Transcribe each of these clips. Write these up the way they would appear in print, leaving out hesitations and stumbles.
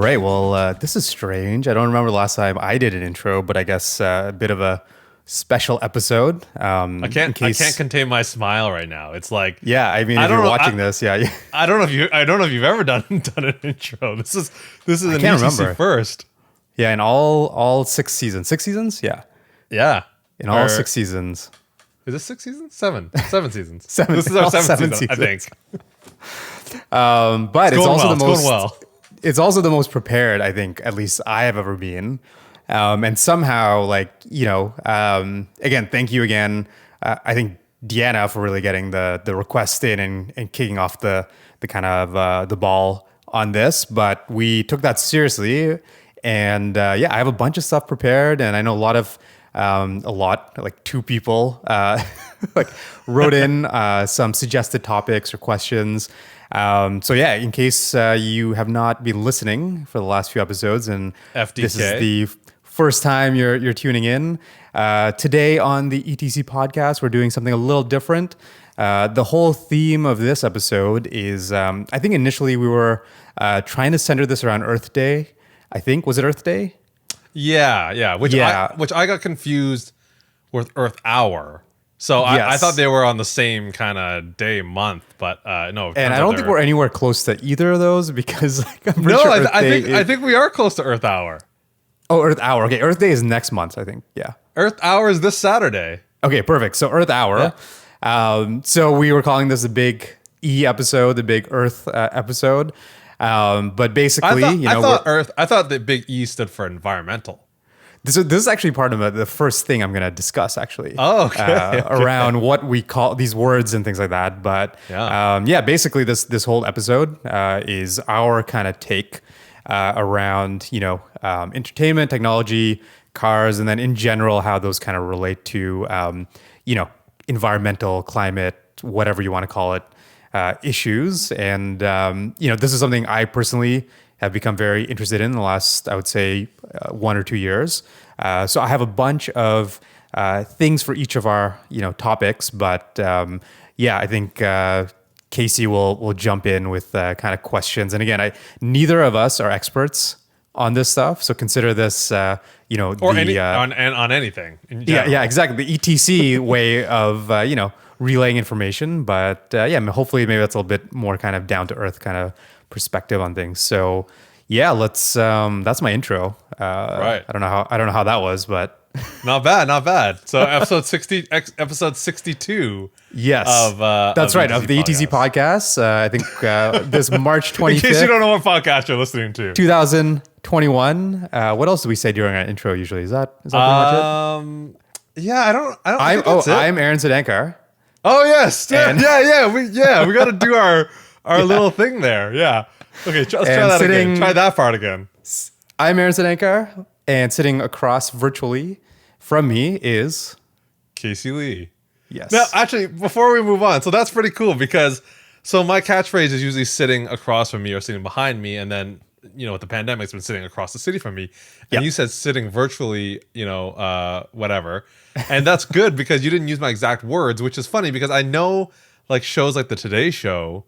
right. Well, this is strange. I don't remember the last time I did an intro, but I guess a bit of a special episode. I can't contain my smile right now. It's like Yeah, I mean, I if don't you're know. watching this, yeah, I don't know if you've ever done an intro. This is an can't ETC remember. first. yeah, in all 6 seasons. 6 seasons, yeah, Yeah. in all Or- 6 seasons. Is it 6 seasons? Seven seasons. Seven- This is our all seventh 7 season, I think. But it's also the It's most. going well. It's also the most prepared, I think, at least I have ever been. And somehow, again, thank you again. I think Deanna for really getting the request in and kicking off the kind of the ball on this. But we took that seriously, and I have a bunch of stuff prepared, and I know like 2 people like wrote in some suggested topics or questions. In case you have not been listening for the last few episodes, and FDK. this is the first time you're tuning in, today on the ETC podcast, we're doing something a little different. The whole theme of this episode is, I think initially we were trying to center this around Earth Day. I think, was it Earth Day? Yeah. Which I got confused with Earth Hour. So I Yes. thought they were on the same kind of day month, but no. And I don't think we're anywhere close to either of those because I'm pretty No, sure I, Earth I Day think I think we are close to Earth Hour. Oh, Earth Hour. Okay, Earth Day is next month, I think. Yeah. Earth Hour is this Saturday. Okay, perfect. So Earth Hour. So we were calling this the big E episode, the big Earth episode. But basically, I thought the big E stood for environmental. this is actually part of the first thing I'm going to discuss, actually. Oh, okay. Around what we call these words and things like that. But basically, this whole episode is our kind of take around entertainment, technology, cars, and then in general how those kind of relate to environmental, climate, whatever you want to call it, issues. And this is something I personally have become very interested in the last, I would say, 1 or 2 years. So I have a bunch of things for each of our topics, but I think Casey will jump in with kind of questions. And again, neither of us are experts on this stuff, so consider this On anything. In general. yeah, exactly, the ETC way of relaying information. But hopefully maybe that's a little bit more kind of down to earth kind of perspective on things. So let's that's my intro. Right. I don't know how that was, but Not bad. So episode 62. yes, that's right, of the ETC podcast. I think this March 25th. In case you don't know what podcast you're listening to. 2021. What else do we say during our intro usually? Is that pretty much it? Yeah, I don't think that's it. I'm Aaron Zadankar. Oh yes. And- We got to do our little thing there. Yeah. Okay, let's try that again. Try that part again. I'm Aaron Zadankar, and sitting across virtually from me is Casey Lee. yes. Now, actually, before we move on, so that's pretty cool because my catchphrase is usually sitting across from me or sitting behind me, and then with the pandemic, it's been sitting across the city from me. And Yep. you said sitting virtually, whatever, and that's good because you didn't use my exact words, which is funny because I know like shows like the Today Show.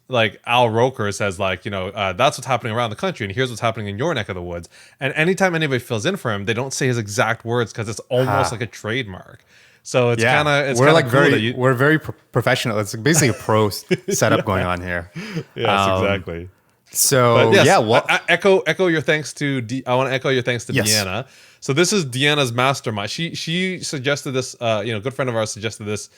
Like Al Roker says, that's what's happening around the country, and here's what's happening in your neck of the woods. And anytime anybody fills in for him, they don't say his exact words because it's almost like a trademark. So it's kind of we're like cool very we're very professional. It's basically a pro setup going on here. Yes, exactly. So But yes, I echo your thanks to I want to echo your thanks to Yes. Deanna. So this is Deanna's mastermind. She suggested this. Good friend of ours suggested this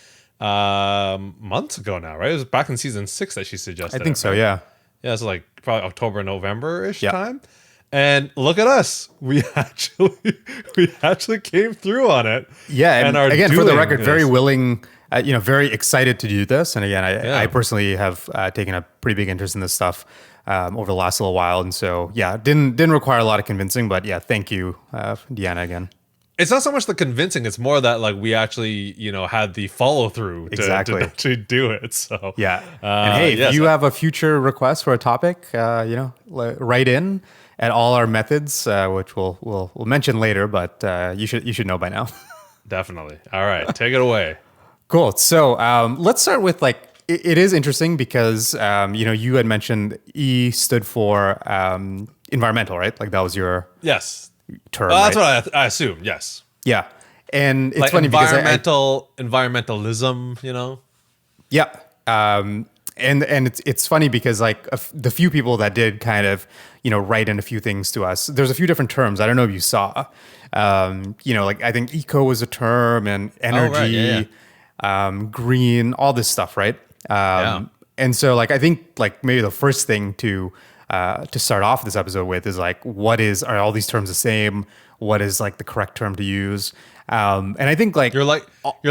months ago now, right? It was back in season 6 that she suggested. I think it, so. right? Yeah. Yeah, it's like probably October, November-ish Yep. time. And look at us. We actually came through on it. Yeah, and are again, for the doing record, this. very willing, very excited to do this. And again, Yeah. I personally have taken a pretty big interest in this stuff over the last little while, and so didn't require a lot of convincing, but thank you, Deanna, again. It's not so much the convincing; it's more that like we actually, had the follow through to Exactly. actually do it. So Yeah, and hey, if yes. you have a future request for a topic, write in at all our methods, which we'll mention later, but you should know by now. Definitely. All right, take it away. Cool. So let's start with it is interesting because you had mentioned E stood for environmental, right? Like that was your Yes. term, Well, that's right? what I assume. Yes. Yeah. And it's Like funny because environmentalism, you know? yeah. And it's funny because like the few people that did kind of, write in a few things to us, there's a few different terms. I don't know if you saw, like I think eco was a term and Oh, right. Yeah. energy, green, all this stuff, right? Yeah. And so like I think like maybe the first thing to start off this episode with is like are all these terms the same? What is like the correct term to use? And I think like You're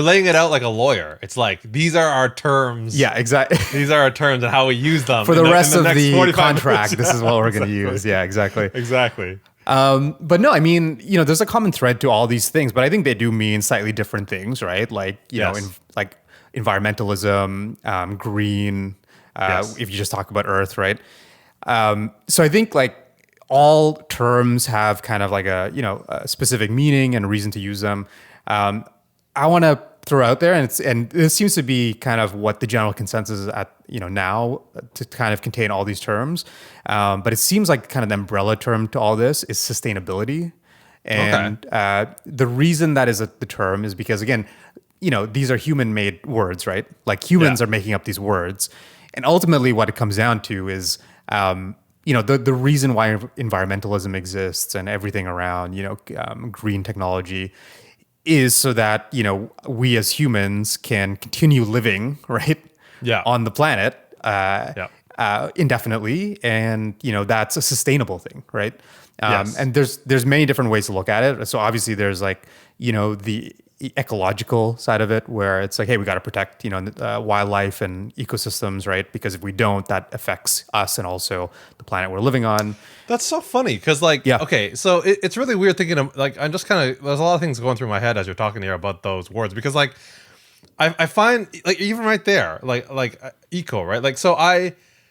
laying it out like a lawyer. It's like these are our terms. yeah, exactly. These are our terms and how we use them For the rest in of next the 45 contract, minutes. this is what we're going to Exactly. use. Yeah, exactly. Exactly. But no, I mean, there's a common thread to all these things, but I think they do mean slightly different things, right? Like, Yes. like environmentalism, green, Yes. if you just talk about Earth, right? So I think like all terms have kind of like a specific meaning and a reason to use them. I want to throw out there, and this seems to be kind of what the general consensus is at now to kind of contain all these terms. But it seems like kind of the umbrella term to all this is sustainability, and the reason that is the term is because again, these are human-made words, right? Like humans are making up these words, and ultimately what it comes down to is the reason why environmentalism exists and everything around green technology is so that we as humans can continue living right Yeah. on the planet Yeah. indefinitely, and that's a sustainable thing, right? Yes. And there's many different ways to look at it. So obviously there's like the ecological side of it, where it's like, hey, we got to protect wildlife and ecosystems, right? Because if we don't, that affects us and also the planet we're living on. That's so funny because, like, Yeah. okay, so it's really weird thinking of, like, I'm just kind of, there's a lot of things going through my head as you're talking here about those words because, like, I find, like, even right there, like eco, right? Like, so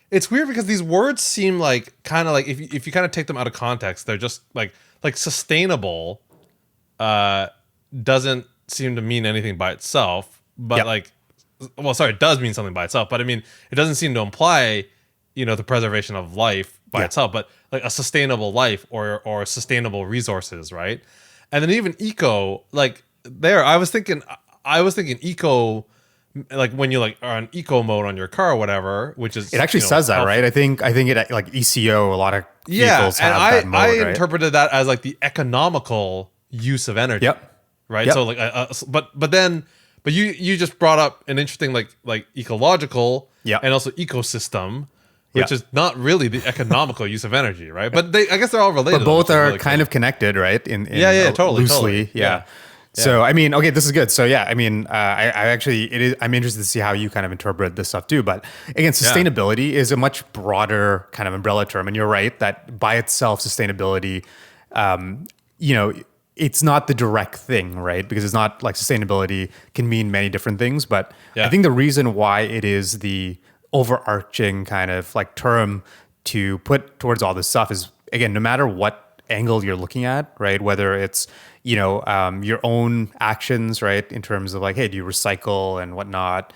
it's weird because these words seem like kind of like, if you kind of take them out of context, they're just like sustainable doesn't seem to mean anything by itself, but Yep. like, well, sorry, it does mean something by itself, but I mean, it doesn't seem to imply, the preservation of life by Yeah. itself, but like a sustainable life or sustainable resources, right? And then even eco, like there, I was thinking eco, like when you like are on eco mode on your car or whatever, which is It actually says that, helpful. right? I think it like ECO, a lot of Yeah, vehicles and have that mode, I right? interpreted that as like the economical use of energy. Yep. Right. Yep. So like, but you just brought up an interesting like ecological, Yeah. and also ecosystem, which Yeah. is not really the economical use of energy, right? But I guess they're all related. But both which is are really kind cool. of connected, right? In Yeah, totally, loosely, totally. yeah. Yeah. So I mean, okay, this is good. So yeah, I mean, I actually I'm interested to see how you kind of interpret this stuff too. But again, sustainability is a much broader kind of umbrella term, and you're right that by itself, sustainability, it's not the direct thing, right? Because it's not like sustainability can mean many different things. But Yeah. I think the reason why it is the overarching kind of like term to put towards all this stuff is, again, no matter what angle you're looking at, right? Whether it's your own actions, right, in terms of like, hey, do you recycle and whatnot,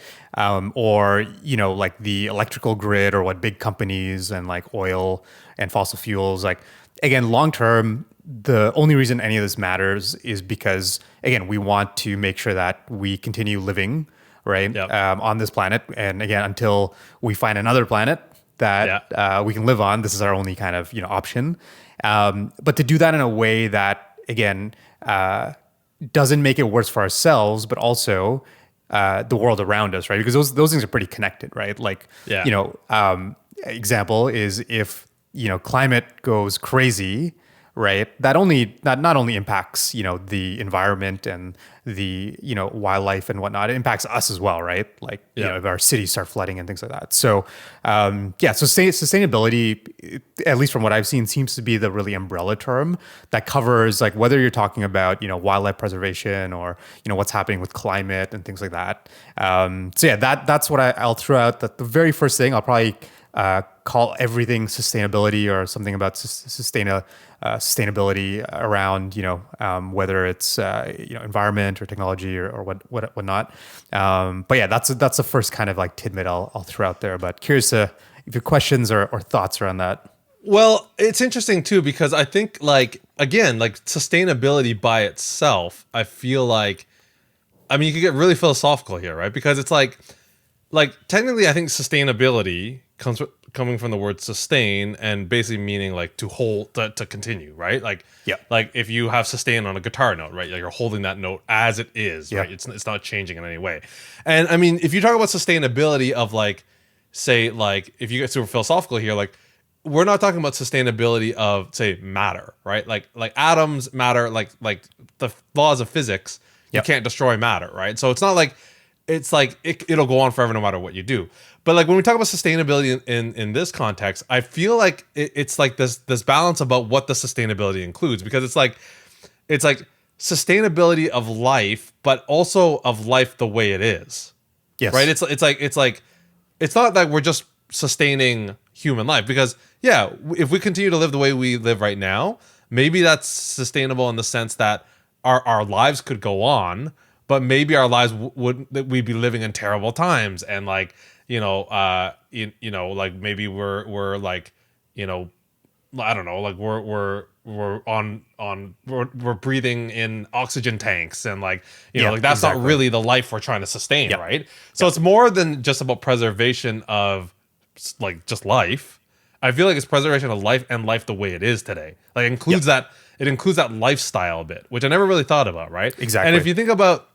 or like the electrical grid, or what big companies and like oil and fossil fuels, like again, long term, the only reason any of this matters is because again, we want to make sure that we continue living, right, Yep. on this planet, and again, until we find another planet that we can live on, this is our only kind of option. But to do that in a way that again doesn't make it worse for ourselves, but also the world around us, right? Because those things are pretty connected, right? Like Yeah. example is if climate goes crazy, right? That not only impacts the environment and the wildlife and whatnot, it impacts us as well, right? Like if our cities start flooding and things like that. So so sustainability, at least from what I've seen, seems to be the really umbrella term that covers like whether you're talking about wildlife preservation or what's happening with climate and things like that. So yeah, that's what I'll throw out. That the very first thing I'll probably call everything sustainability, or something about sustainability around whether it's environment or technology or whatnot. But yeah, that's the first kind of like tidbit I'll throw out there. But curious if your questions or thoughts around that. Well, it's interesting too because I think like again, like sustainability by itself, I feel like I mean you could get really philosophical here, right? Because it's like technically I think sustainability coming from the word sustain and basically meaning like to hold to continue, right? Yeah. Like if you have sustain on a guitar note, right? Like you're holding that note as it is, Yeah. right? It's not changing in any way. And I mean, if you talk about sustainability of like say like if you get super philosophical here, like we're not talking about sustainability of say matter, right? Like atoms matter, like the laws of physics, you Yep. can't destroy matter, right? So it's not like it's like it'll go on forever no matter what you do. But like when we talk about sustainability in this context, I feel like it's like this balance about what the sustainability includes because it's like sustainability of life, but also of life the way it is, Yes. right? It's like it's not that we're just sustaining human life because yeah, if we continue to live the way we live right now, maybe that's sustainable in the sense that our lives could go on, but maybe our lives would that we'd be living in terrible times and like you know like maybe we're like you know I don't know like we're we're breathing in oxygen tanks and like you know Yeah, like that's not exactly. really the life we're trying to sustain, Yep. right? So it's more than just about preservation of like just life. I feel like it's preservation of life and life the way it is today. Like it includes Yep. that it includes that lifestyle bit, which I never really thought about, right? And Exactly. if you think about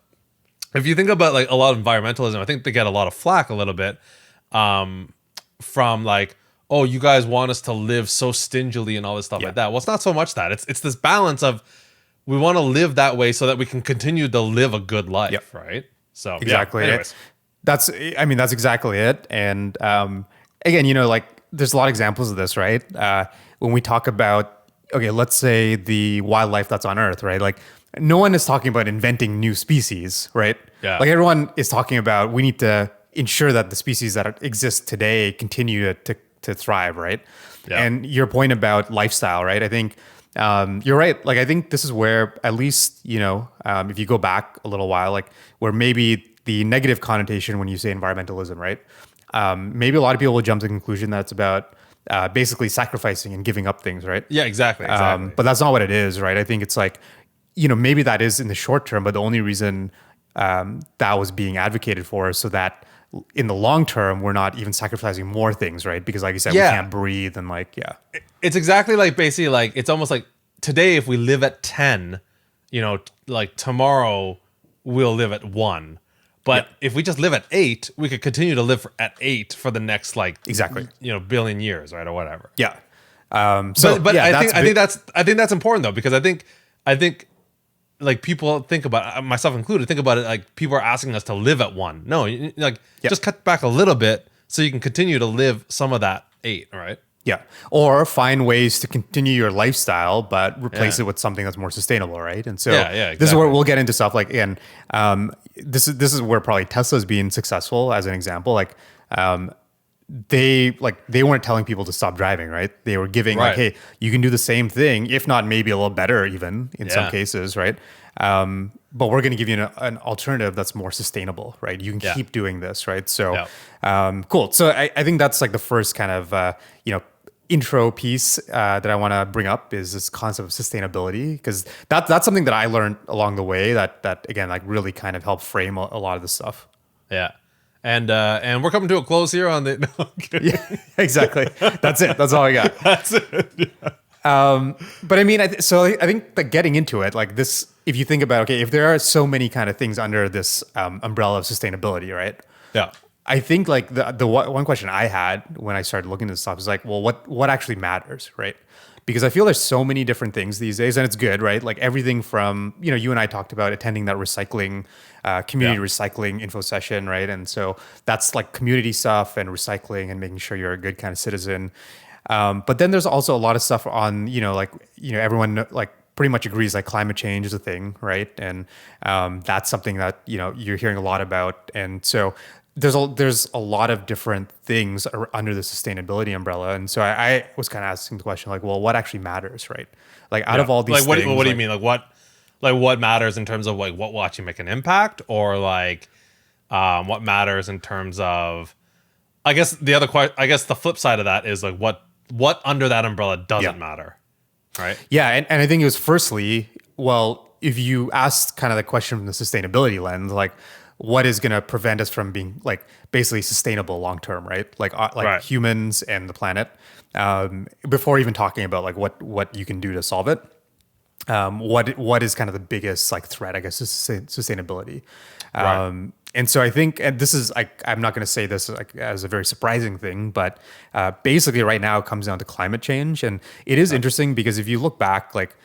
like a lot of environmentalism, I think they get a lot of flack a little bit from like, oh, you guys want us to live so stingily and all this stuff Yeah. like that. Well, it's not so much that. It's this balance of we want to live that way so that we can continue to live a good life, Yep. right? So Exactly. Yeah. Anyways, That's, I mean, that's exactly it. And again, like there's a lot of examples of this, right? When we talk about, okay, let's say the wildlife that's on Earth, right? Like no one is talking about inventing new species, right? Yeah. Like everyone is talking about we need to ensure that the species that exist today continue to thrive, right? Yeah. And your point about lifestyle, right? I think you're right. Like I think this is where at least if you go back a little while, like where maybe the negative connotation when you say environmentalism, right? Maybe a lot of people will jump to the conclusion that it's about basically sacrificing and giving up things, right? yeah, exactly. But that's not what it is, right? I think it's like, maybe that is in the short term, but the only reason that was being advocated for is so that in the long term, we're not even sacrificing more things, right? Because like you said, we Yeah. can't breathe and like, yeah. It's exactly like basically like it's almost like today if we live at 10, like tomorrow we'll live at 1. But if we just live at 8, we could continue to live at 8 for the next like Exactly. billion years, right, or whatever. Yeah. So, But yeah, I think that's important though because I think like people think about myself included think about it like people are asking us to live at 1. No, like Yeah. just cut back a little bit so you can continue to live some of that 8, right? Yeah. Or find ways to continue your lifestyle, but replace Yeah. it with something that's more sustainable, right? And so Yeah, this is where exactly. we'll get into stuff like, again, this is where probably Tesla's being successful as an example. Like, they weren't telling people to stop driving, right? They were giving like, Right. hey, you can do the same thing, if not maybe a little better, even in some Yeah. cases, right? But we're going to give you an alternative that's more sustainable, right? You can Yeah. keep doing this, right? So, Yeah. cool. So I think that's like the first kind of intro piece that I want to bring up is this concept of sustainability because that's something that I learned along the way that again like really kind of helped frame a lot of this stuff. Yeah. And we're coming to a close here on the no, I'm kidding. Yeah, exactly. That's it. That's all I got. That's it. But I mean, I think that getting into it, like this, if you think about, okay, if there are so many kind of things under this umbrella of sustainability, right? Yeah. I think like the one question I had when I started looking at this stuff is like, well, what actually matters, right? Because I feel there's so many different things these days, and it's good, right? Like everything from you and I talked about attending that recycling community Yeah. recycling info session, right? And so that's like community stuff and recycling and making sure you're a good kind of citizen. But then there's also a lot of stuff on everyone like pretty much agrees like climate change is a thing, right? And that's something that you're hearing a lot about, and so there's a lot of different things under the sustainability umbrella. And so I was kind of asking the question like, well, what actually matters, right? Like out of all these like what, things, what do you mean? Like what matters in terms of like what will actually make an impact, or like what matters in terms of I guess the flip side of that is like what what under that umbrella doesn't Yeah. matter, right? Yeah, and I think it was firstly, well, if you ask kind of the question from the sustainability lens, like what is going to prevent us from being like basically sustainable long term, right? Like Right. humans and the planet. Before even talking about like what you can do to solve it, what is kind of the biggest like threat, I guess, to sustainability. Right. And so I think, and this is like, I'm not going to say this like as a very surprising thing, but basically right now it comes down to climate change, and it is interesting because if you look back, like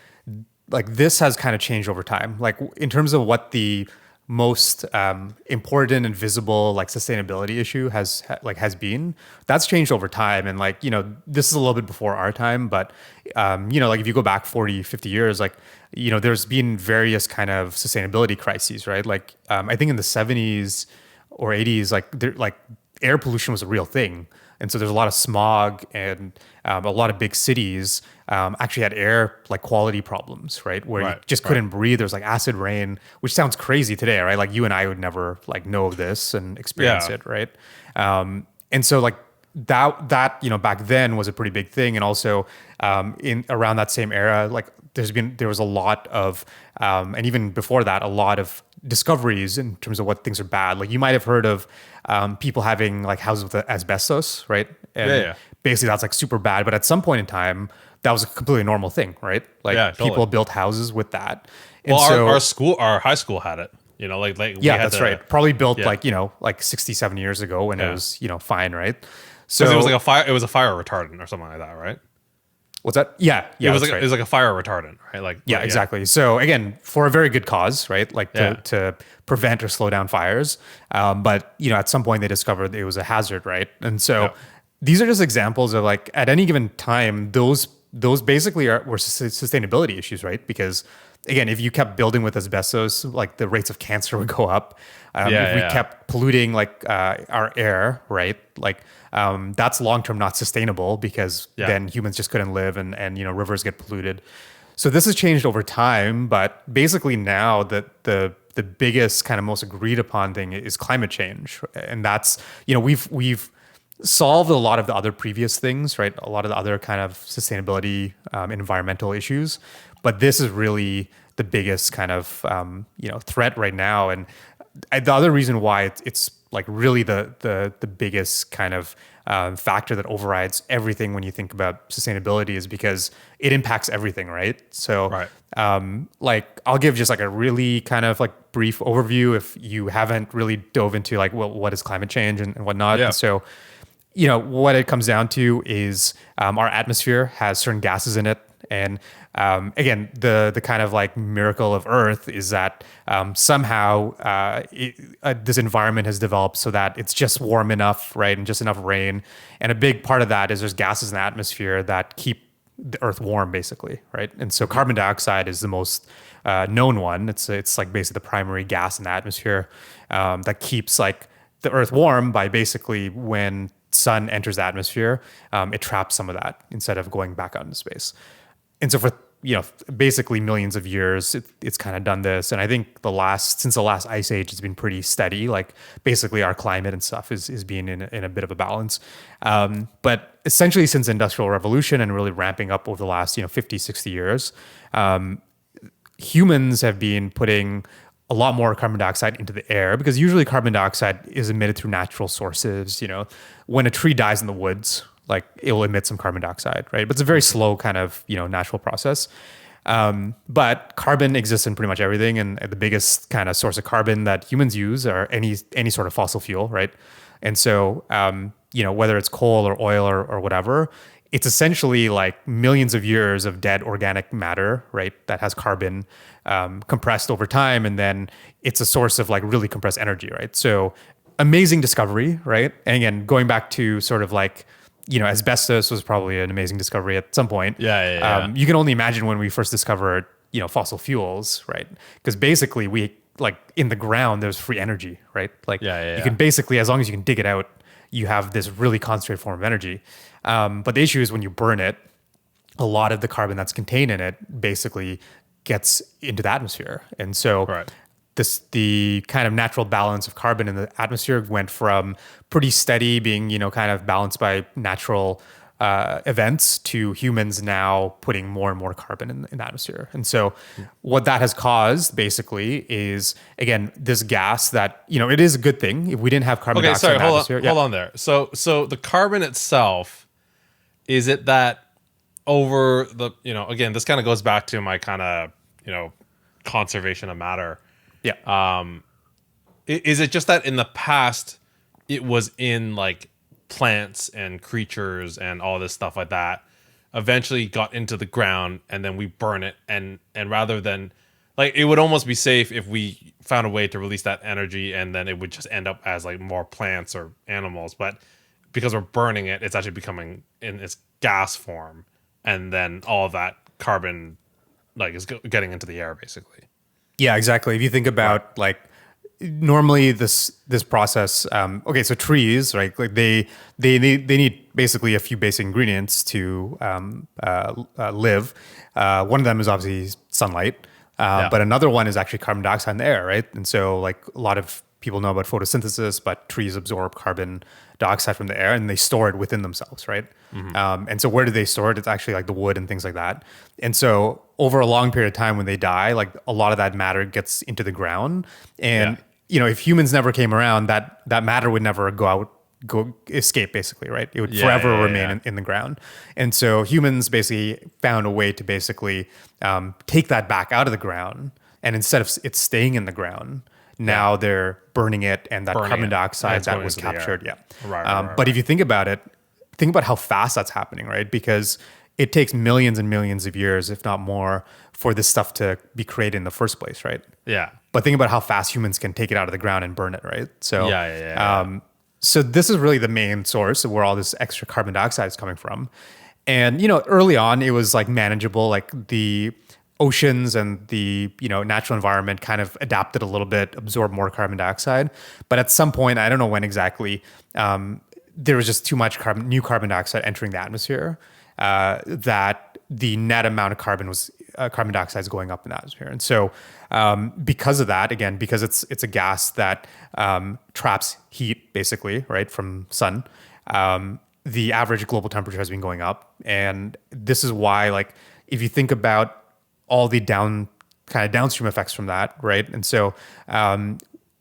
this has kind of changed over time. Like in terms of what the most important and visible like sustainability issue has been, that's changed over time. And like, this is a little bit before our time, but like if you go back 40, 50 years, like, there's been various kind of sustainability crises, right? Like I think in the 70s or 80s, like air pollution was a real thing. And so there's a lot of smog, and a lot of big cities actually had air like quality problems, right? Where you Right. just couldn't breathe. There's like acid rain, which sounds crazy today, right? Like you and I would never like know of this and experience Yeah. it, right? And so like that back then was a pretty big thing. And also in around that same era, like there was a lot of and even before that, a lot of discoveries in terms of what things are bad. Like you might have heard of people having like houses with asbestos, right? And Yeah. basically that's like super bad. But at some point in time, that was a completely normal thing, right? Like Yeah, totally. people built houses with that. And Well, so our high school had it. Like we yeah, had that's to, right. Probably built Yeah. like 67 years ago when it Yeah. was, fine, right? Because So it was like a fire. It was a fire retardant or something like that, right? what's that? Yeah, yeah, it was that's like right. it was like a fire retardant, right? Like Yeah, exactly. So again, for a very good cause, right? Like Yeah. to prevent or slow down fires. But at some point they discovered it was a hazard, right? And so Yeah. these are just examples of like at any given time, those basically were sustainability issues, right? Because again, if you kept building with asbestos, like the rates of cancer would go up. If we Yeah. kept polluting like our air, right? Like that's long term not sustainable because Yeah. then humans just couldn't live, and rivers get polluted. So this has changed over time, but basically now the biggest kind of most agreed upon thing is climate change, and that's we've solved a lot of the other previous things, right? A lot of the other kind of sustainability, environmental issues, but this is really the biggest kind of threat right now. And the other reason why it's like really the biggest kind of factor that overrides everything when you think about sustainability is because it impacts everything, right? So, Right. like I'll give just like a really kind of like brief overview if you haven't really dove into like, well, what is climate change and whatnot. Yeah. And so, what it comes down to is our atmosphere has certain gases in it. And again, the kind of like miracle of Earth is that somehow this environment has developed so that it's just warm enough, right, and just enough rain. And a big part of that is there's gases in the atmosphere that keep the Earth warm, basically, right? And so carbon dioxide is the most known one. It's like basically the primary gas in the atmosphere that keeps like the Earth warm by basically when sun enters the atmosphere, it traps some of that instead of going back out into space. And so for basically millions of years, it's kind of done this. And I think since the last ice age, it's been pretty steady. Like basically our climate and stuff is being in a bit of a balance. But essentially since the Industrial Revolution and really ramping up over the last 50, 60 years, humans have been putting a lot more carbon dioxide into the air because usually carbon dioxide is emitted through natural sources. When a tree dies in the woods, like it will emit some carbon dioxide, right? But it's a very slow kind of natural process. But carbon exists in pretty much everything, and the biggest kind of source of carbon that humans use are any sort of fossil fuel, right? And so whether it's coal or oil or whatever, it's essentially like millions of years of dead organic matter, right? That has carbon compressed over time, and then it's a source of like really compressed energy, right? So amazing discovery, right? And again, going back to sort of like asbestos was probably an amazing discovery at some point. Yeah. You can only imagine when we first discovered fossil fuels, right? Because basically we like in the ground there's free energy, right? Like you can basically, as long as you can dig it out, you have this really concentrated form of energy. But the issue is when you burn it, a lot of the carbon that's contained in it basically gets into the atmosphere. And so Right. the kind of natural balance of carbon in the atmosphere went from pretty steady being, kind of balanced by natural events to humans now putting more and more carbon in the atmosphere. And so what that has caused basically is, again, this gas that, it is a good thing. If we didn't have carbon Okay, dioxide sorry, in the atmosphere. hold on there. So the carbon itself, is it that over the, again, this kind of goes back to my kind of, conservation of matter. Yeah. Is it just that in the past it was in like plants and creatures and all this stuff like that, eventually got into the ground, and then we burn it, and rather than, like, it would almost be safe if we found a way to release that energy, and then it would just end up as like more plants or animals, but because we're burning it, it's actually becoming in its gas form, and then all of that carbon like is getting into the air basically. Yeah, exactly. If you think about like normally this process, okay, so trees, right? Like they need basically a few basic ingredients to live. One of them is obviously sunlight, Yeah. but another one is actually carbon dioxide in the air, right? And so like a lot of people know about photosynthesis, but trees absorb carbon dioxide from the air and they store it within themselves, right? And so where do they store it? It's actually like the wood and things like that. And so over a long period of time when they die, like a lot of that matter gets into the ground. And if humans never came around, that matter would never go escape basically, right? It would forever remain in the ground. And so humans basically found a way to basically take that back out of the ground. And instead of it staying in the ground, now they're burning it, and that Burning carbon it, dioxide and it's that going was into the air. captured. Yeah. Right, But if you think about it, think about how fast that's happening, right? Because it takes millions and millions of years, if not more, for this stuff to be created in the first place, right? Yeah. But think about how fast humans can take it out of the ground and burn it, right? So, Yeah. so this is really the main source of where all this extra carbon dioxide is coming from. And, early on, it was like manageable, like the oceans and the, natural environment kind of adapted a little bit, absorbed more carbon dioxide. But at some point, I don't know when exactly, there was just too much new carbon dioxide entering the atmosphere, that the net amount of carbon dioxide is going up in the atmosphere. And so because of that, again, because it's a gas that traps heat basically, right, from sun, the average global temperature has been going up. And this is why, like, if you think about all the downstream effects from that, right? And so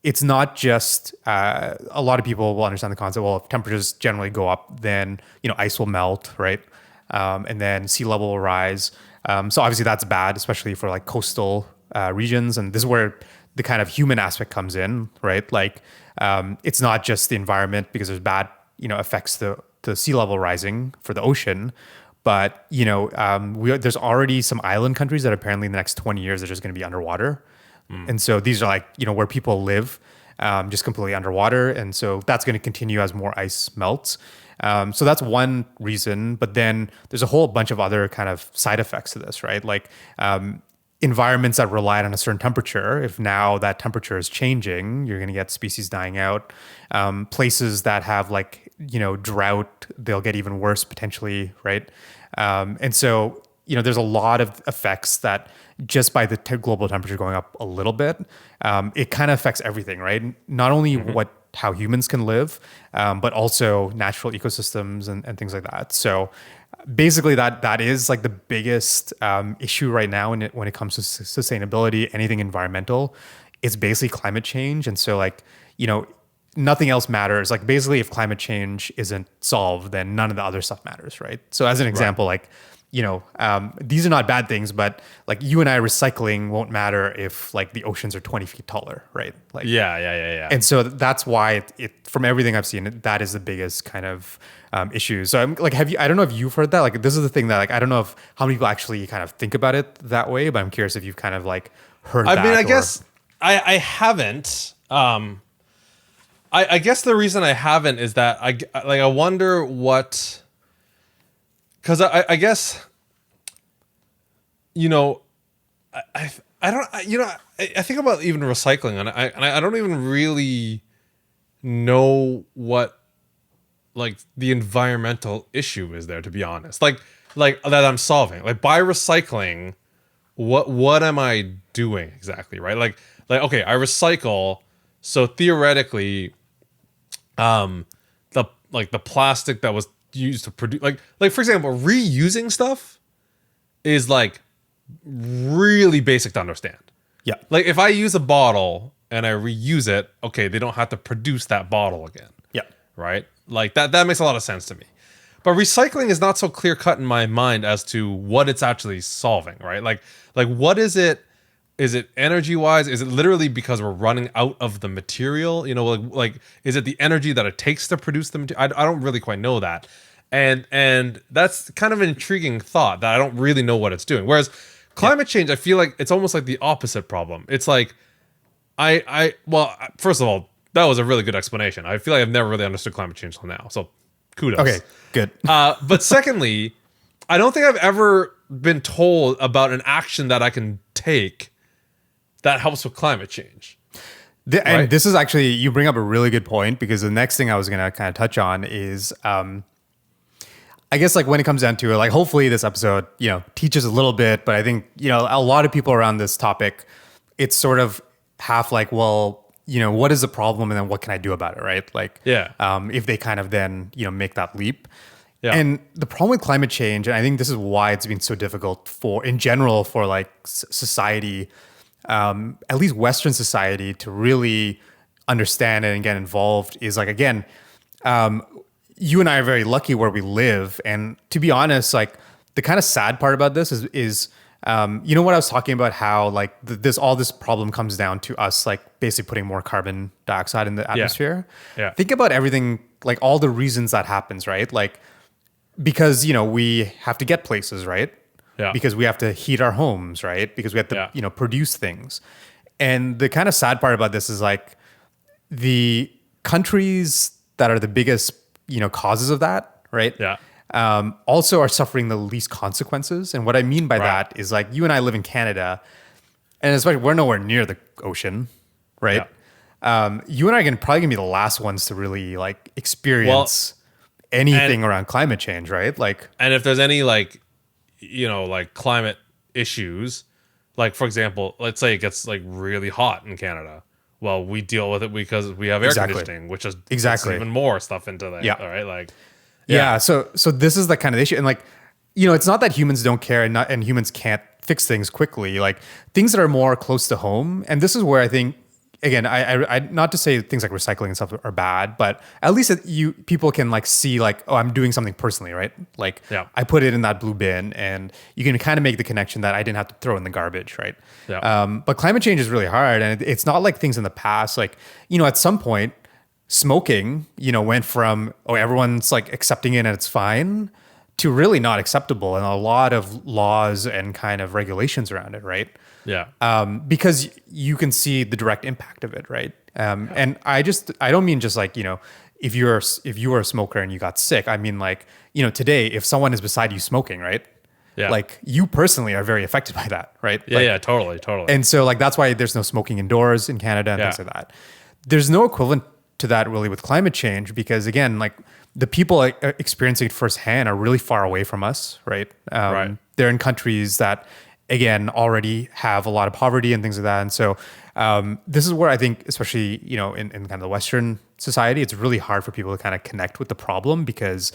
it's not just a lot of people will understand the concept. Well, if temperatures generally go up, then ice will melt, right? And then sea level will rise. So obviously that's bad, especially for like coastal regions. And this is where the kind of human aspect comes in, right? Like it's not just the environment, because there's bad effects to sea level rising for the ocean. But there's already some island countries that apparently in the next 20 years are just going to be underwater, and so these are like where people live, just completely underwater, and so that's going to continue as more ice melts. So that's one reason. But then there's a whole bunch of other kind of side effects to this, right? Like environments that relied on a certain temperature, if now that temperature is changing, you're going to get species dying out. Places that have like drought, they'll get even worse potentially, right? And so there's a lot of effects that just by the global temperature going up a little bit, it kind of affects everything, right? Not only how humans can live, but also natural ecosystems and things like that. So basically that is like the biggest issue right now when it comes to sustainability, anything environmental. It's basically climate change. And so like, nothing else matters. Like basically if climate change isn't solved, then none of the other stuff matters, right? So as an example, like, these are not bad things, but like you and I recycling won't matter if like the oceans are 20 feet taller, right? Like, Yeah. and so that's why from everything I've seen, that is the biggest kind of issue. So I'm like, I don't know if you've heard that. Like, this is the thing that like, I don't know how many people actually kind of think about it that way, but I'm curious if you've kind of like heard that. I mean, I guess I haven't. I guess the reason I haven't is that I wonder what, because I guess, I don't, I think about even recycling, and I don't even really know what like the environmental issue is there, to be honest. Like that I'm solving. Like by recycling, what am I doing exactly, right? Like okay, I recycle, so theoretically, the plastic that was used to produce, like for example, reusing stuff is like really basic to understand. Yeah. Like if I use a bottle and I reuse it, okay, they don't have to produce that bottle again, Yeah. right? Like that makes a lot of sense to me. But recycling is not so clear cut in my mind as to what it's actually solving, right? Like what is it? Is it energy wise? Is it literally because we're running out of the material? You know, like is it the energy that it takes to produce the material? I don't really quite know that. And that's kind of an intriguing thought that I don't really know what it's doing. Whereas climate change, I feel like it's almost like the opposite problem. It's like well, first of all, that was a really good explanation. I feel like I've never really understood climate change till now. So kudos. Okay, good. But secondly, I don't think I've ever been told about an action that I can take that helps with climate change. And right? this is actually, you bring up a really good point, because the next thing I was going to kind of touch on is, I guess like when it comes down to it, like hopefully this episode, you know, teaches a little bit, but I think, you know, a lot of people around this topic, it's sort of half like, well, you know, what is the problem and then what can I do about it, right? Like, Yeah. if they kind of then, you know, make that leap. Yeah. And the problem with climate change, and I think this is why it's been so difficult for, in general, for like society, at least Western society, to really understand it and get involved, is like, again, you and I are very lucky where we live. And to be honest, like the kind of sad part about this is you know what I was talking about, how like all this problem comes down to us, like basically putting more carbon dioxide in the atmosphere. Yeah. Think about everything, like all the reasons that happens, right? Like, because, you know, we have to get places, right? Yeah. Because we have to heat our homes, right? Because we have to, Yeah. you know, produce things. And the kind of sad part about this is like the countries that are the biggest, you know, causes of that, right? Yeah. Also are suffering the least consequences. And what I mean by that is like you and I live in Canada, and especially we're nowhere near the ocean, right? You and I are probably gonna be the last ones to really like experience anything around climate change, right? Like, And if there's any like, you know, like climate issues, like for example, let's say it gets like really hot in Canada. Well, we deal with it because we have air conditioning, which is puts even more stuff into that. Yeah. All right. Like, yeah. So this is the kind of issue. And like, you know, it's not that humans don't care and humans can't fix things quickly. Like things that are more close to home. And this is where I think, again, I not to say things like recycling and stuff are bad, but at least people can like see like, oh, I'm doing something personally, right? Like I put it in that blue bin, and you can kind of make the connection that I didn't have to throw in the garbage, right? Yeah. But climate change is really hard, and it's not like things in the past. Like, you know, at some point, smoking, you know, went from, oh, everyone's like accepting it and it's fine, to really not acceptable, and a lot of laws and kind of regulations around it, right? Yeah. Because you can see the direct impact of it, right? And I don't mean just like, you know, if you were a smoker and you got sick. I mean like, you know, today if someone is beside you smoking, right? Yeah. Like you personally are very affected by that, right? Yeah. Like, Yeah. Totally. Totally. And so like that's why there's no smoking indoors in Canada and things like that. There's no equivalent to that really with climate change, because again, like the people experiencing it firsthand are really far away from us, right? They're in countries that, again, already have a lot of poverty and things like that. And so this is where I think, especially, you know, in kind of the Western society, it's really hard for people to kind of connect with the problem because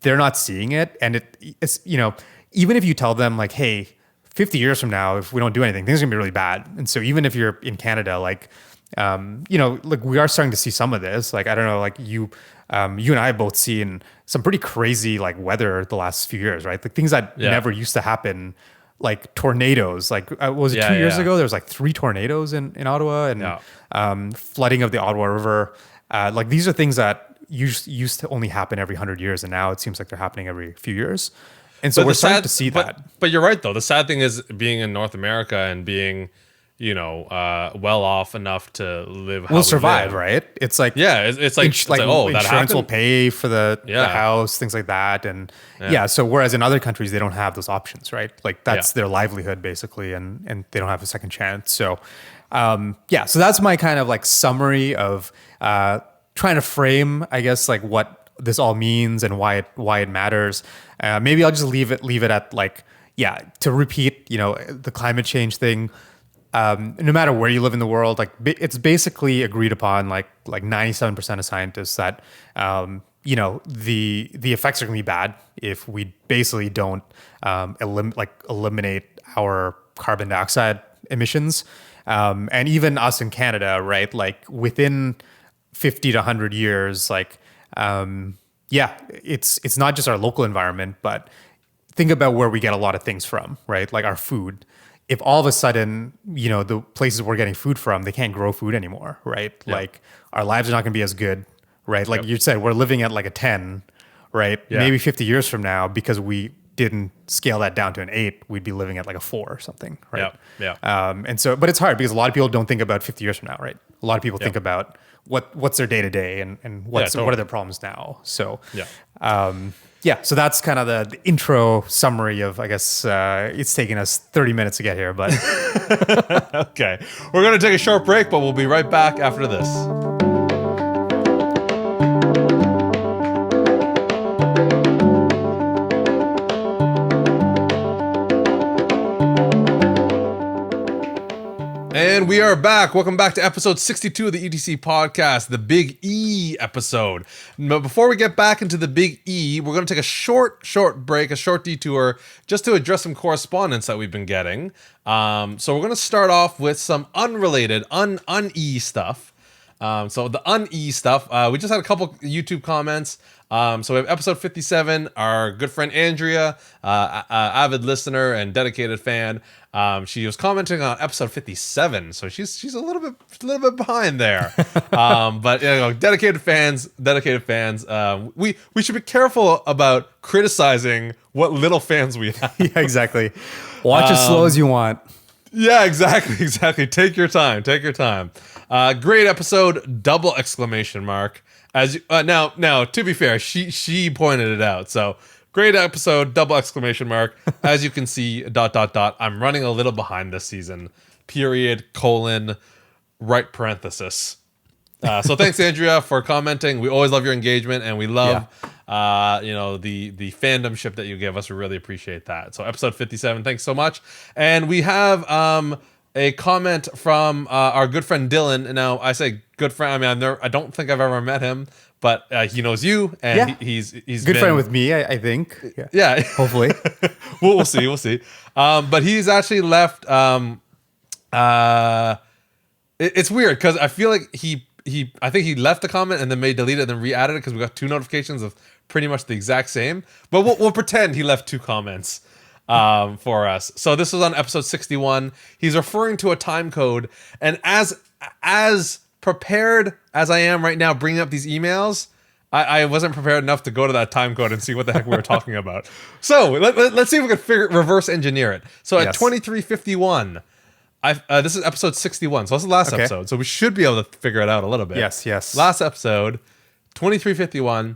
they're not seeing it. And it's, you know, even if you tell them like, hey, 50 years from now, if we don't do anything, things are gonna be really bad. And so even if you're in Canada, like, you know, like we are starting to see some of this. Like, I don't know, like you and I have both seen some pretty crazy like weather the last few years, right? Like things that never used to happen, like tornadoes. Like was it 2 years ago? There was like 3 tornadoes in Ottawa, and flooding of the Ottawa River. Like these are things that used to only happen every 100 years, and now it seems like they're happening every few years. And so we're starting to see that. But you're right though. The sad thing is being in North America and being, you know, well off enough to live. We'll survive, right? It's like it's like oh, that insurance will happened? pay for the house, things like that, and so whereas in other countries they don't have those options, right? Like that's their livelihood basically, and they don't have a second chance. So so that's my kind of like summary of trying to frame, I guess, like what this all means and why it matters. Maybe I'll just leave it at like to repeat, you know, the climate change thing. No matter where you live in the world, like it's basically agreed upon, like 97% of scientists that the effects are going to be bad if we basically don't eliminate our carbon dioxide emissions. And even us in Canada, right? Like within 50 to 100 years, it's not just our local environment, but think about where we get a lot of things from, right? Like our food. If all of a sudden, the places we're getting food from, they can't grow food anymore, right? Yep. Like our lives are not going to be as good, right? Like Yep. you said, we're living at like a 10, right? Yeah. Maybe 50 years from now, because we didn't scale that down to an 8, we'd be living at like a 4 or something, right? Yeah. And so, but it's hard because a lot of people don't think about 50 years from now, right? A lot of people think Yep. about what's their day to day and what totally. are their problems now. So, Yeah. so that's kind of the intro summary of, I guess, it's taken us 30 minutes to get here, but Okay. We're going to take a short break, but we'll be right back after this. And we are back. Welcome back to episode 62 of the ETC podcast, the Big E episode. But before we get back into the Big E, we're going to take a short break, a short detour, just to address some correspondence that we've been getting. So we're going to start off with some unrelated, un-E stuff. So the un-E stuff, we just had a couple YouTube comments. So we have episode 57, our good friend Andrea, avid listener and dedicated fan. She was commenting on episode 57, so she's a little bit behind there. But dedicated fans. We should be careful about criticizing what little fans we have. yeah, exactly. Watch as slow as you want. Yeah, exactly. Take your time. Great episode! Double exclamation mark. As you, now, to be fair, she pointed it out. So great episode! Double exclamation mark. As you can see, ... I'm running a little behind this season. Period. Colon. Right parenthesis. So thanks, Andrea, for commenting. We always love your engagement, and we love, the fandomship that you give us. We really appreciate that. So episode 57, thanks so much. And we have a comment from our good friend Dylan. And now I say good friend. I mean, I don't think I've ever met him, but he knows you, and he's good friend with me. I think. Yeah. Hopefully. we'll see. But he's actually left. It's weird because I feel like I think he left the comment and then may delete it and then re-added it because we got 2 notifications of pretty much the exact same. But we'll pretend he left 2 comments for us. So this was on episode 61. He's referring to a time code, and as prepared as I am right now bringing up these emails, I wasn't prepared enough to go to that time code and see what the heck we were talking about. So let's see if we can reverse engineer it. So at 2351. This is episode 61, so that's the last episode. So we should be able to figure it out a little bit. Yes. Last episode, 2351.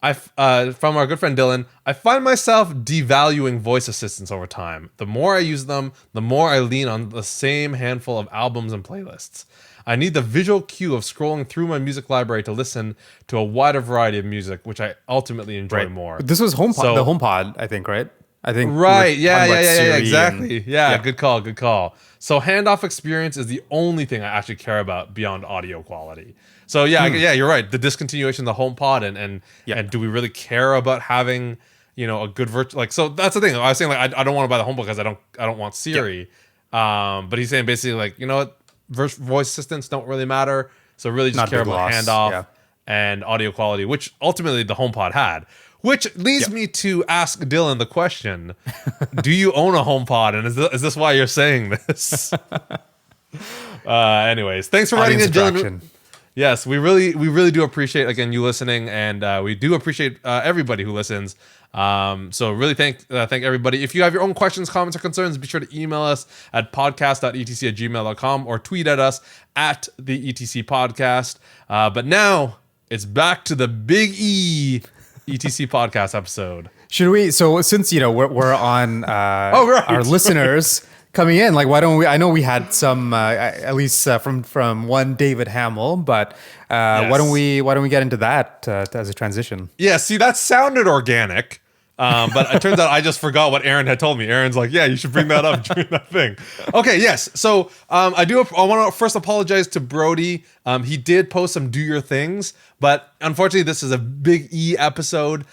From our good friend Dylan, I find myself devaluing voice assistants over time. The more I use them, the more I lean on the same handful of albums and playlists. I need the visual cue of scrolling through my music library to listen to a wider variety of music, which I ultimately enjoy more. This was HomePod, the HomePod, I think, right? I think. Right. Yeah, Siri exactly. Good call. So handoff experience is the only thing I actually care about beyond audio quality. So you're right. The discontinuation of the HomePod and do we really care about having a good virtual so that's the thing. I was saying I don't want to buy the HomePod because I don't want Siri. But he's saying basically voice assistants don't really matter. So really just care about handoff and audio quality, which ultimately the HomePod had. Which leads me to ask Dylan the question: do you own a HomePod, and is this why you're saying this? Anyways, thanks for writing in, Dylan. Yes, we really do appreciate again you listening, and we do appreciate everybody who listens. So really thank everybody. If you have your own questions, comments, or concerns, be sure to email us at podcast.etc@gmail.com or tweet at us at the ETC podcast. But now it's back to the Big E ETC podcast episode. Should we? So since we're on our listeners coming in, why don't we? I know we had some at least from one David Hamill, but why don't we get into that as a transition? Yeah, see, that sounded organic. But it turns out I just forgot what Aaron had told me. Aaron's like, yeah, you should bring that up during that thing. Okay, yes. So I want to first apologize to Brody. He did post some do your things, but unfortunately this is a big E episode.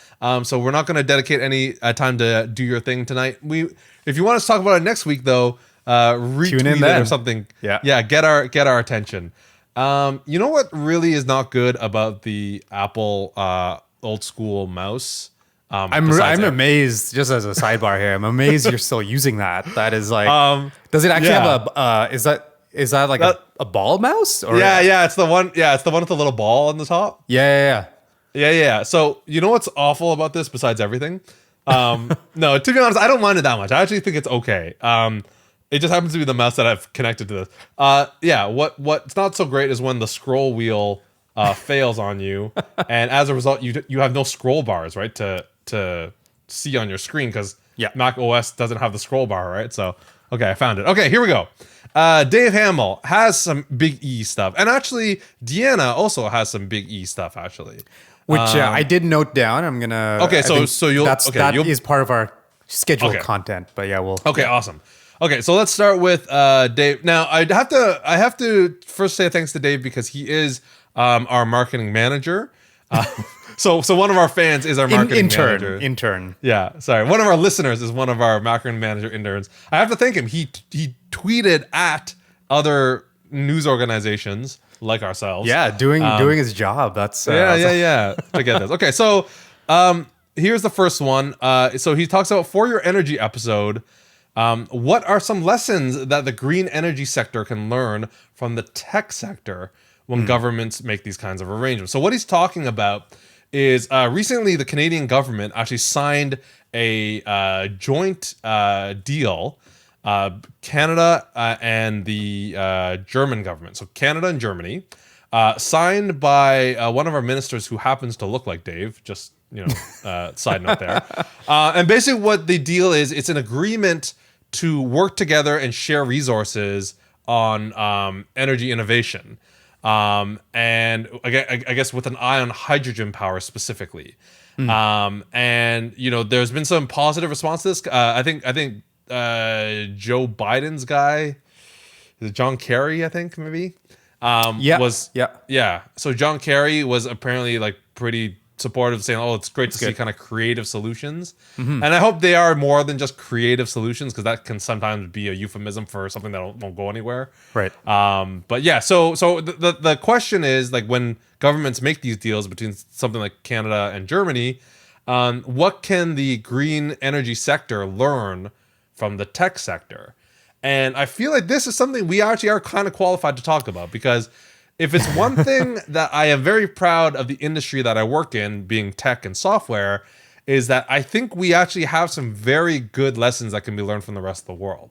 So we're not going to dedicate any time to do your thing tonight. If you want us to talk about it next week though, retweet it then. or something. Yeah. Get our attention. You know what really is not good about the Apple old school mouse? I'm amazed, just as a sidebar here, I'm amazed you're still using that. That is like, does it actually have is that like a ball mouse? Or yeah, it's the one. Yeah, it's the one with the little ball on the top. Yeah. So you know what's awful about this besides everything? No, to be honest, I don't mind it that much. I actually think it's okay. It just happens to be the mouse that I've connected to this. What's not so great is when the scroll wheel fails on you, and as a result, you have no scroll bars, right? To see on your screen because Mac OS doesn't have the scroll bar, right? So, okay, I found it. Okay, here we go. Dave Hamill has some big E stuff, and actually, Deanna also has some big E stuff, actually. Which I did note down. I'm gonna. Okay, so you'll. That is part of our scheduled content, but yeah, we'll. Okay, awesome. Okay, so let's start with Dave. Now, I have to first say thanks to Dave because he is our marketing manager. So one of our fans is our marketing manager. Intern. Yeah, sorry. One of our listeners is one of our marketing manager interns. I have to thank him. He tweeted at other news organizations like ourselves. Yeah, doing his job. That's to get this. Okay, so here's the first one. So he talks about for your energy episode. What are some lessons that the green energy sector can learn from the tech sector when governments make these kinds of arrangements? So what he's talking about is recently the Canadian government actually signed a joint deal, Canada and the German government. So Canada and Germany, signed by one of our ministers who happens to look like Dave, just, side note there. And basically what the deal is, it's an agreement to work together and share resources on energy innovation. And I guess with an eye on hydrogen power specifically. And there's been some positive response to this. I think Joe Biden's guy, is it John Kerry, I think maybe. So John Kerry was apparently like pretty supportive, saying, "Oh, it's great to see kind of creative solutions," and I hope they are more than just creative solutions because that can sometimes be a euphemism for something that won't go anywhere. Right. But yeah, so the question is like when governments make these deals between something like Canada and Germany, what can the green energy sector learn from the tech sector? And I feel like this is something we actually are kind of qualified to talk about because if it's one thing that I am very proud of the industry that I work in, being tech and software, is that I think we actually have some very good lessons that can be learned from the rest of the world.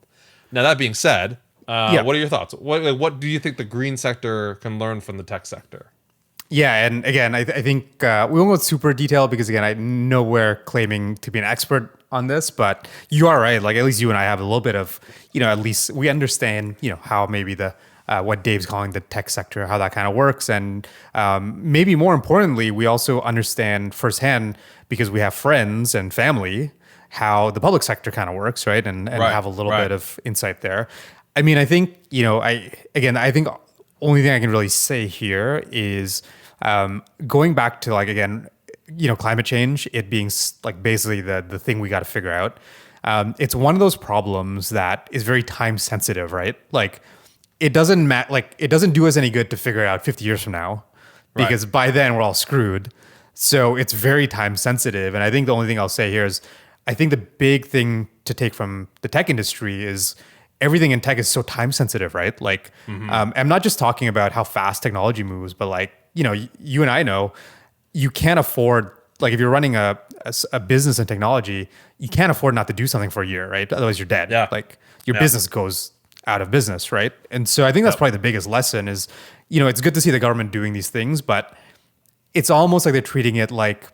Now, that being said, what are your thoughts? What do you think the green sector can learn from the tech sector? Yeah, and again, I think we won't go super detailed because again, I'm nowhere claiming to be an expert on this, but you are right. Like at least you and I have a little bit of, at least we understand, how maybe the what Dave's calling the tech sector, how that kind of works. And maybe more importantly, we also understand firsthand because we have friends and family, how the public sector kind of works, right? And have a little bit of insight there. I mean, I think, I think only thing I can really say here is going back to like, again, climate change, it being like basically the thing we got to figure out. It's one of those problems that is very time sensitive, right? Like, it doesn't it doesn't do us any good to figure it out 50 years from now because by then we're all screwed. So it's very time sensitive. And I think the only thing I'll say here is I think the big thing to take from the tech industry is everything in tech is so time sensitive, right? Like, I'm not just talking about how fast technology moves, but like, you and I know you can't afford, like if you're running a business in technology, you can't afford not to do something for a year, right? Otherwise you're dead. Yeah. Like your business goes out of business, right? And so I think that's probably the biggest lesson is, it's good to see the government doing these things, but it's almost like they're treating it like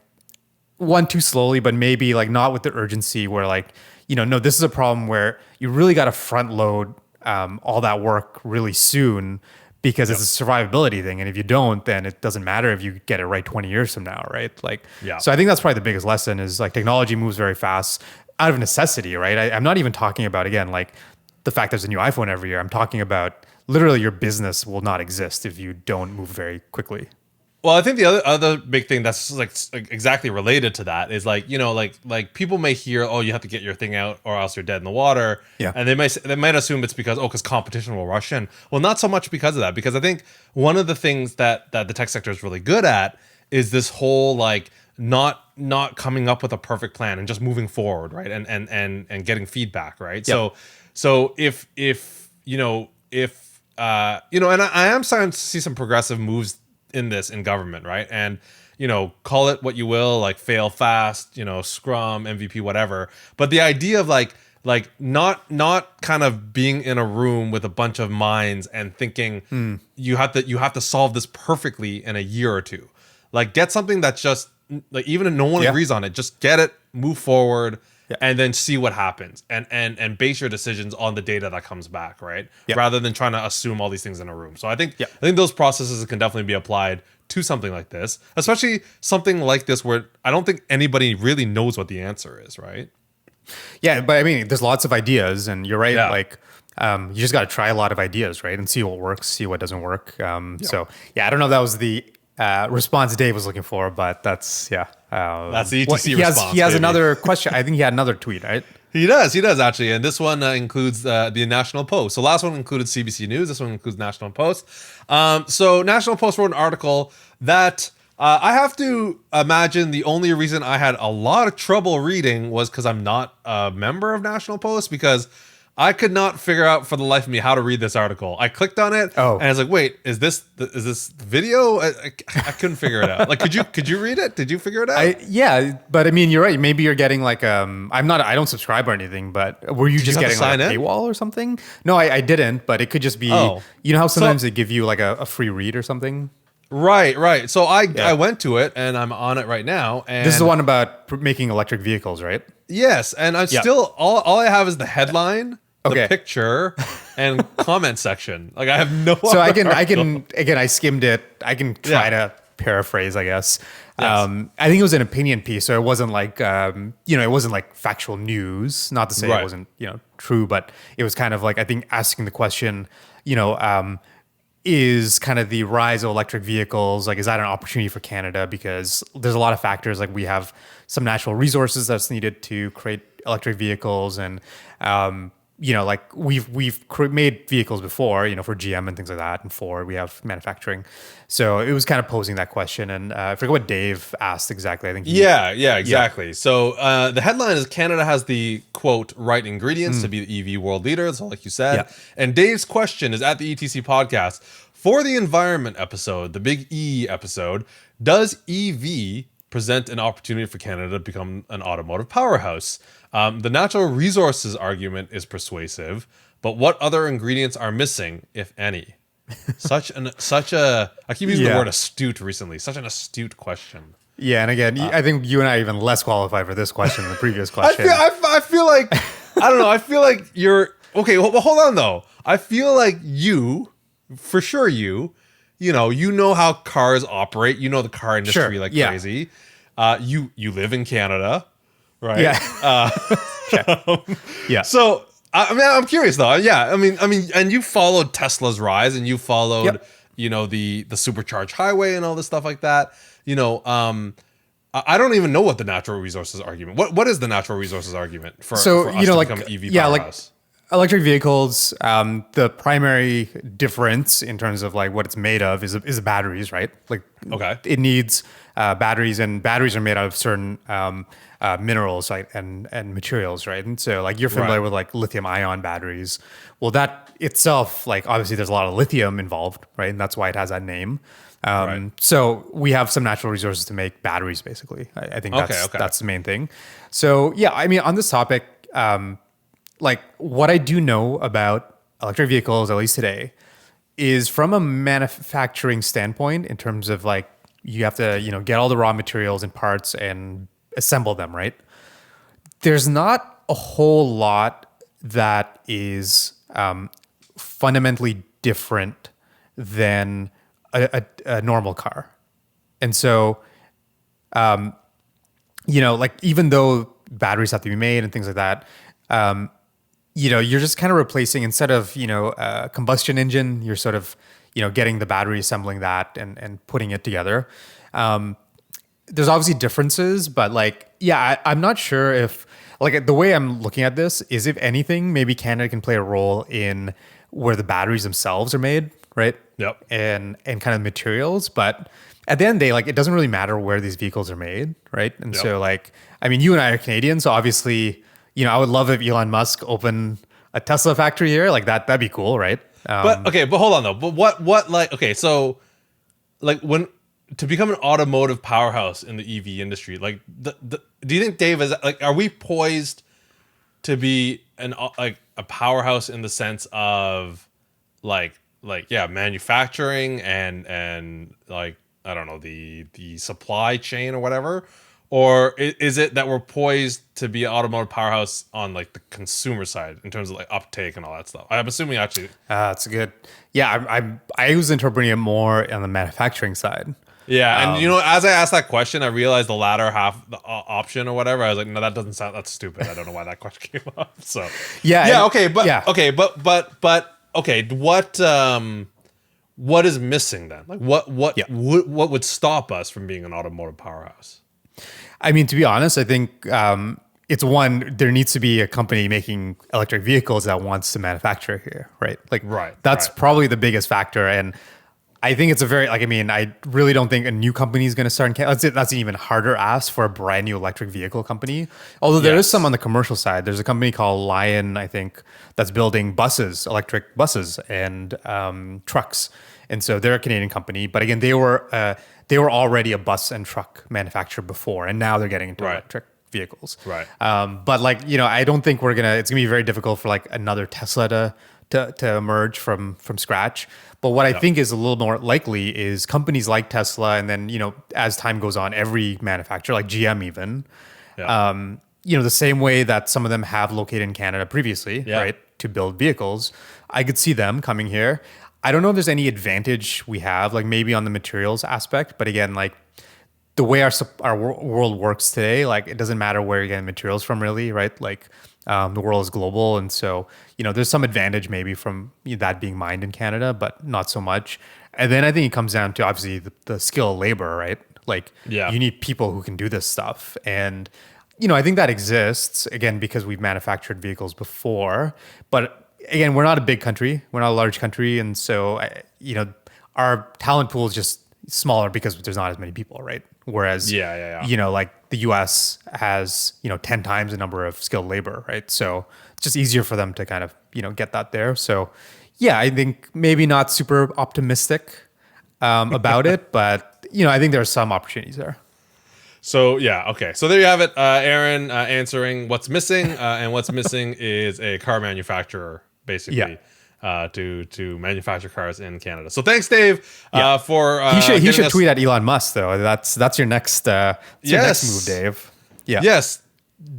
one too slowly, but maybe like not with the urgency where like, no, this is a problem where you really got to front load all that work really soon because it's a survivability thing. And if you don't, then it doesn't matter if you get it right 20 years from now, right? Like, Yeah. so I think that's probably the biggest lesson is like technology moves very fast out of necessity, right? I'm not even talking about, again, like the fact there's a new iPhone every year. I'm talking about literally your business will not exist if you don't move very quickly. Well, I think the other big thing that's like exactly related to that is like, like people may hear, oh, you have to get your thing out or else you're dead in the water. Yeah. And they might assume it's because competition will rush in. Well, not so much because of that, because I think one of the things that the tech sector is really good at is this whole like not coming up with a perfect plan and just moving forward, right? And getting feedback, right? Yep. So if and I am starting to see some progressive moves in this in government, right? And call it what you will, like fail fast, Scrum, MVP, whatever. But the idea of like not kind of being in a room with a bunch of minds and thinking you have to solve this perfectly in a year or two. Like get something that's just like even if no one agrees on it, just get it, move forward. Yeah. And then see what happens and base your decisions on the data that comes back, right? Yeah. Rather than trying to assume all these things in a room. So I think those processes can definitely be applied to something like this, especially something like this where I don't think anybody really knows what the answer is, right? Yeah, but I mean, there's lots of ideas, and you're right. Yeah. Like, you just got to try a lot of ideas, right, and see what works, see what doesn't work. So yeah, I don't know if that was the response Dave was looking for, but that's that's the ETC response. He has another question. I think he had another tweet, right? He does actually, and this one includes the National Post. So last one included CBC News. This one includes National Post. So National Post wrote an article that I have to imagine the only reason I had a lot of trouble reading was because I'm not a member of National Post, because I could not figure out for the life of me how to read this article. I clicked on it, and I was like, "Wait, is this video?" I couldn't figure it out. Like, could you read it? Did you figure it out? Yeah, but I mean, you're right. Maybe you're getting like I don't subscribe or anything, but were you just getting like a paywall or something? No, I didn't. But it could just be. You know how sometimes they give you like a free read or something. Right. So I went to it and I'm on it right now. And this is the one about making electric vehicles, right? Yes, and I'm still all I have is the headline, the picture, and comment section. Like I have no. So I can again, I skimmed it. I can try to paraphrase, I guess. Yes. I think it was an opinion piece, so it wasn't like it wasn't like factual news. Not to say it wasn't true, but it was kind of like I think asking the question, is kind of the rise of electric vehicles, like, is that an opportunity for Canada? Because there's a lot of factors, like we have some natural resources that's needed to create electric vehicles. And, like we've made vehicles before, for GM and things like that. And Ford, we have manufacturing. So it was kind of posing that question. And I forget what Dave asked exactly. I think. Exactly. Yeah. So the headline is Canada has the, quote, right ingredients to be the EV world leader. So like you said. Yeah. And Dave's question is at the ETC podcast for the environment episode, the big E episode, does EV present an opportunity for Canada to become an automotive powerhouse? The natural resources argument is persuasive, but what other ingredients are missing, if any? I keep using the word astute recently. Such an astute question. Yeah, and again, I think you and I are even less qualified for this question than the previous question. I feel like I don't know. I feel like you're okay. Well, hold on though. I feel like for sure, you know how cars operate. You know the car industry crazy. You live in Canada, right? Yeah. So I mean, I'm curious though. Yeah, I mean, and you followed Tesla's rise, and you followed, the supercharged highway and all this stuff like that. I don't even know what the natural resources argument. What is the natural resources argument for us to become EV powerhouse? Electric vehicles, the primary difference in terms of like what it's made of is batteries, right? Like, it needs batteries, and batteries are made out of certain minerals, right, and materials, right? And so like you're familiar with like lithium ion batteries. Well, that itself, like obviously there's a lot of lithium involved, right? And that's why it has that name. So we have some natural resources to make batteries, basically. I think that's the main thing. So yeah, I mean, on this topic, like what I do know about electric vehicles, at least today, is from a manufacturing standpoint, in terms of like you have to, get all the raw materials and parts and assemble them, right? There's not a whole lot that is fundamentally different than a normal car. And so, like even though batteries have to be made and things like that, you're just kind of replacing instead of, a combustion engine, you're sort of, getting the battery, assembling that and putting it together. There's obviously differences, but like, yeah, I'm not sure if like the way I'm looking at this is if anything, maybe Canada can play a role in where the batteries themselves are made, right? Yep. And kind of materials, but at the end of the day, like it doesn't really matter where these vehicles are made, right? And Yep. so like, I mean, you and I are Canadians, so obviously, I would love if Elon Musk opened a Tesla factory here, like that'd be cool, right? But okay, but hold on though. But what like okay, so like when to become an automotive powerhouse in the EV industry, like do you think Dave is like are we poised to be an like a powerhouse in the sense of like yeah, manufacturing and like I don't know the supply chain or whatever, or is it that we're poised to be an automotive powerhouse on like the consumer side in terms of like uptake and all that stuff? I'm assuming actually. That's good. Yeah, I was interpreting it more on the manufacturing side. Yeah, and as I asked that question, I realized the latter half, the option or whatever. I was like, no, that doesn't sound. That's stupid. I don't know why that question came up. So Yeah, okay, but yeah. okay, but okay, what is missing then? Like Yeah. what would stop us from being an automotive powerhouse? I mean, to be honest, I think it's one, there needs to be a company making electric vehicles that wants to manufacture here, right? Like, Right, that's right. probably the biggest factor. And I think it's a very, like, I mean, I really don't think a new company is going to start in Canada. That's an even harder ask for a brand new electric vehicle company. Although there is Yes. some on the commercial side. There's a company called Lion, I think, that's building buses, electric buses and trucks. And so they're a Canadian company. But again, they were already a bus and truck manufacturer before, and now they're getting into Right. electric vehicles. Right. But like, I don't think it's gonna be very difficult for like another Tesla to emerge from scratch. But what I think is a little more likely is companies like Tesla, and then as time goes on, every manufacturer like GM even, Yeah. the same way that some of them have located in Canada previously, Yeah. right, to build vehicles. I could see them coming here. I don't know if there's any advantage we have, like maybe on the materials aspect, but again, like the way our world works today, like it doesn't matter where you're getting materials from, really, right? Like the world is global, and so there's some advantage maybe from that being mined in Canada, but not so much. And then I think it comes down to obviously the skill of labor, right? Like Yeah. you need people who can do this stuff, and I think that exists again because we've manufactured vehicles before, but again, we're not a big country, we're not a large country, and so our talent pool is just smaller because there's not as many people, right? Whereas, Yeah. like the U.S. has 10 times the number of skilled labor, right? So it's just easier for them to kind of get that there. So yeah, I think maybe not super optimistic about it, but I think there are some opportunities there. So yeah, okay. So there you have it. Aaron answering what's missing, and what's missing is a car manufacturer, basically, to manufacture cars in Canada. So thanks, Dave, for He should getting us- tweet at Elon Musk though. That's your next your next move, Dave. Yeah. Yes,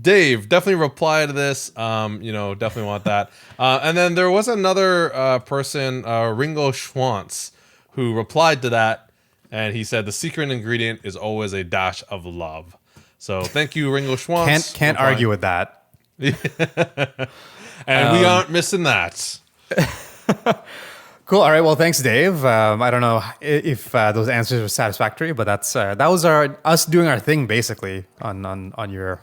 Dave, definitely reply to this. Definitely want that. And then there was another person, Ringo Schwantz, who replied to that, and he said the secret ingredient is always a dash of love. So thank you, Ringo Schwantz. Can't argue with that. And we aren't missing that. Cool. All right. Well, thanks, Dave. I don't know if those answers were satisfactory, but that was us doing our thing basically on your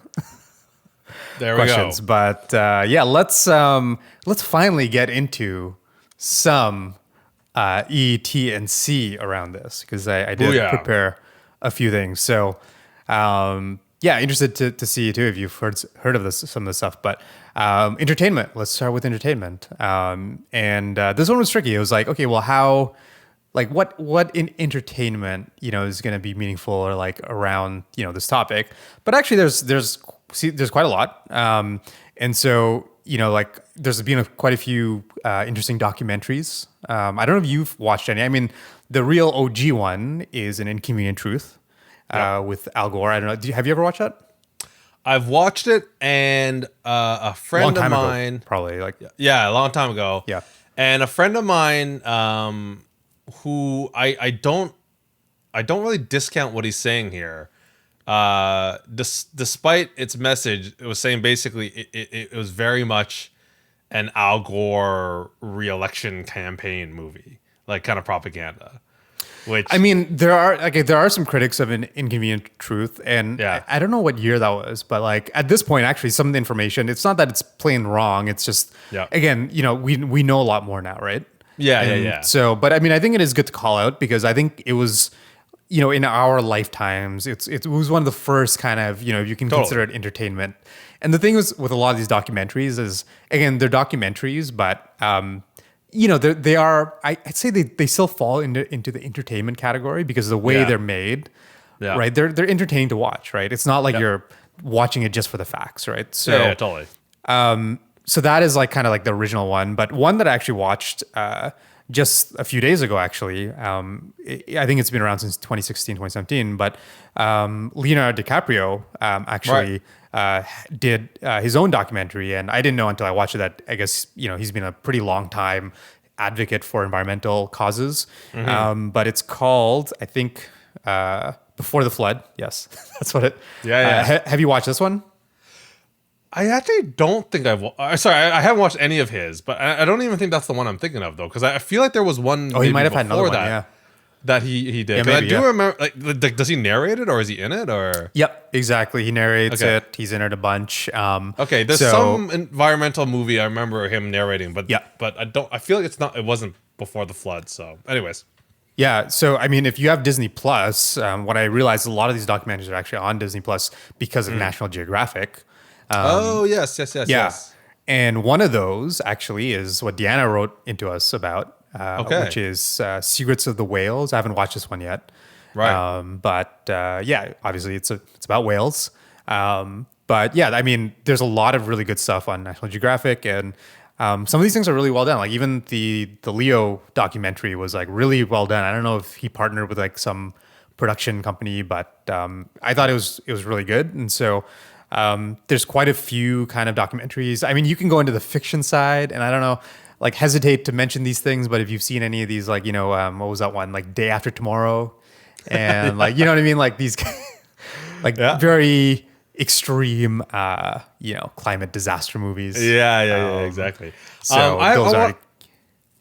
There questions. we go. But yeah, let's finally get into some E, T, and C around this because I did Booyah. prepare a few things. So yeah, interested to see too if you've heard of some of this stuff. But entertainment. Let's start with entertainment. And this one was tricky. It was like, okay, well, how, like, what in entertainment, is going to be meaningful or like around this topic. But actually, there's quite a lot. And so like there's been quite a few interesting documentaries. I don't know if you've watched any. I mean, the real OG one is An Inconvenient Truth. With Al Gore. I don't know. Have you ever watched that? I've watched it, and a friend of mine, probably like yeah, a long time ago. Yeah. And a friend of mine who I don't really discount what he's saying here. Despite its message, it was saying basically it was very much an Al Gore re-election campaign movie, like kind of propaganda. Which I mean, there are some critics of An Inconvenient Truth, and Yeah. I don't know what year that was, but like at this point, actually, some of the information, it's not that it's plain wrong. It's just, Yeah. again, we know a lot more now, right? Yeah, yeah, And yeah. So, but I mean, I think it is good to call out because I think it was, in our lifetimes, it was one of the first kind of, you can Totally. consider it entertainment. And the thing is with a lot of these documentaries is, again, they're documentaries, but they are. I'd say they still fall into the entertainment category because of the way Yeah. they're made, Yeah. right? They're entertaining to watch, right? It's not like Yeah. you're watching it just for the facts, right? So Yeah, totally. so that is like kind of like the original one, but one that I actually watched just a few days ago, actually. I think it's been around since 2016, 2017, but Leonardo DiCaprio actually did his own documentary. And I didn't know until I watched it that I guess, he's been a pretty long time advocate for environmental causes. But it's called, I think, Before the Flood. Yes, that's what it. Yeah, yeah. Have you watched this one? I actually don't think sorry, I haven't watched any of his, but I don't even think that's the one I'm thinking of though, because I feel like there was one. Oh, he maybe might have had another before one. that Yeah. that he did. Yeah, 'Cause maybe, I do yeah. remember. Like, does he narrate it or is he in it or? Yep, exactly. He narrates Okay. it. He's in it a bunch. Okay, there's so- some environmental movie I remember him narrating, but Yeah. but I don't. I feel like it's not. It wasn't Before the Flood. So, anyways, Yeah, so I mean, if you have Disney Plus, what I realized a lot of these documentaries are actually on Disney Plus because of National Geographic. oh yes, Yeah, yes. and one of those actually is what Deanna wrote into us about, Okay. which is Secrets of the Whales. I haven't watched this one yet, Right. but yeah, obviously it's about whales. But yeah, I mean, there's a lot of really good stuff on National Geographic, and some of these things are really well done. Like even the Leo documentary was like really well done. I don't know if he partnered with like some production company, but I thought it was really good. And so there's quite a few kind of documentaries. I mean, you can go into the fiction side, and I don't know, like hesitate to mention these things, but if you've seen any of these, like what was that one, like Day After Tomorrow, and like what I mean, like these, like Yeah. very extreme, climate disaster movies. Yeah, exactly. So I those are.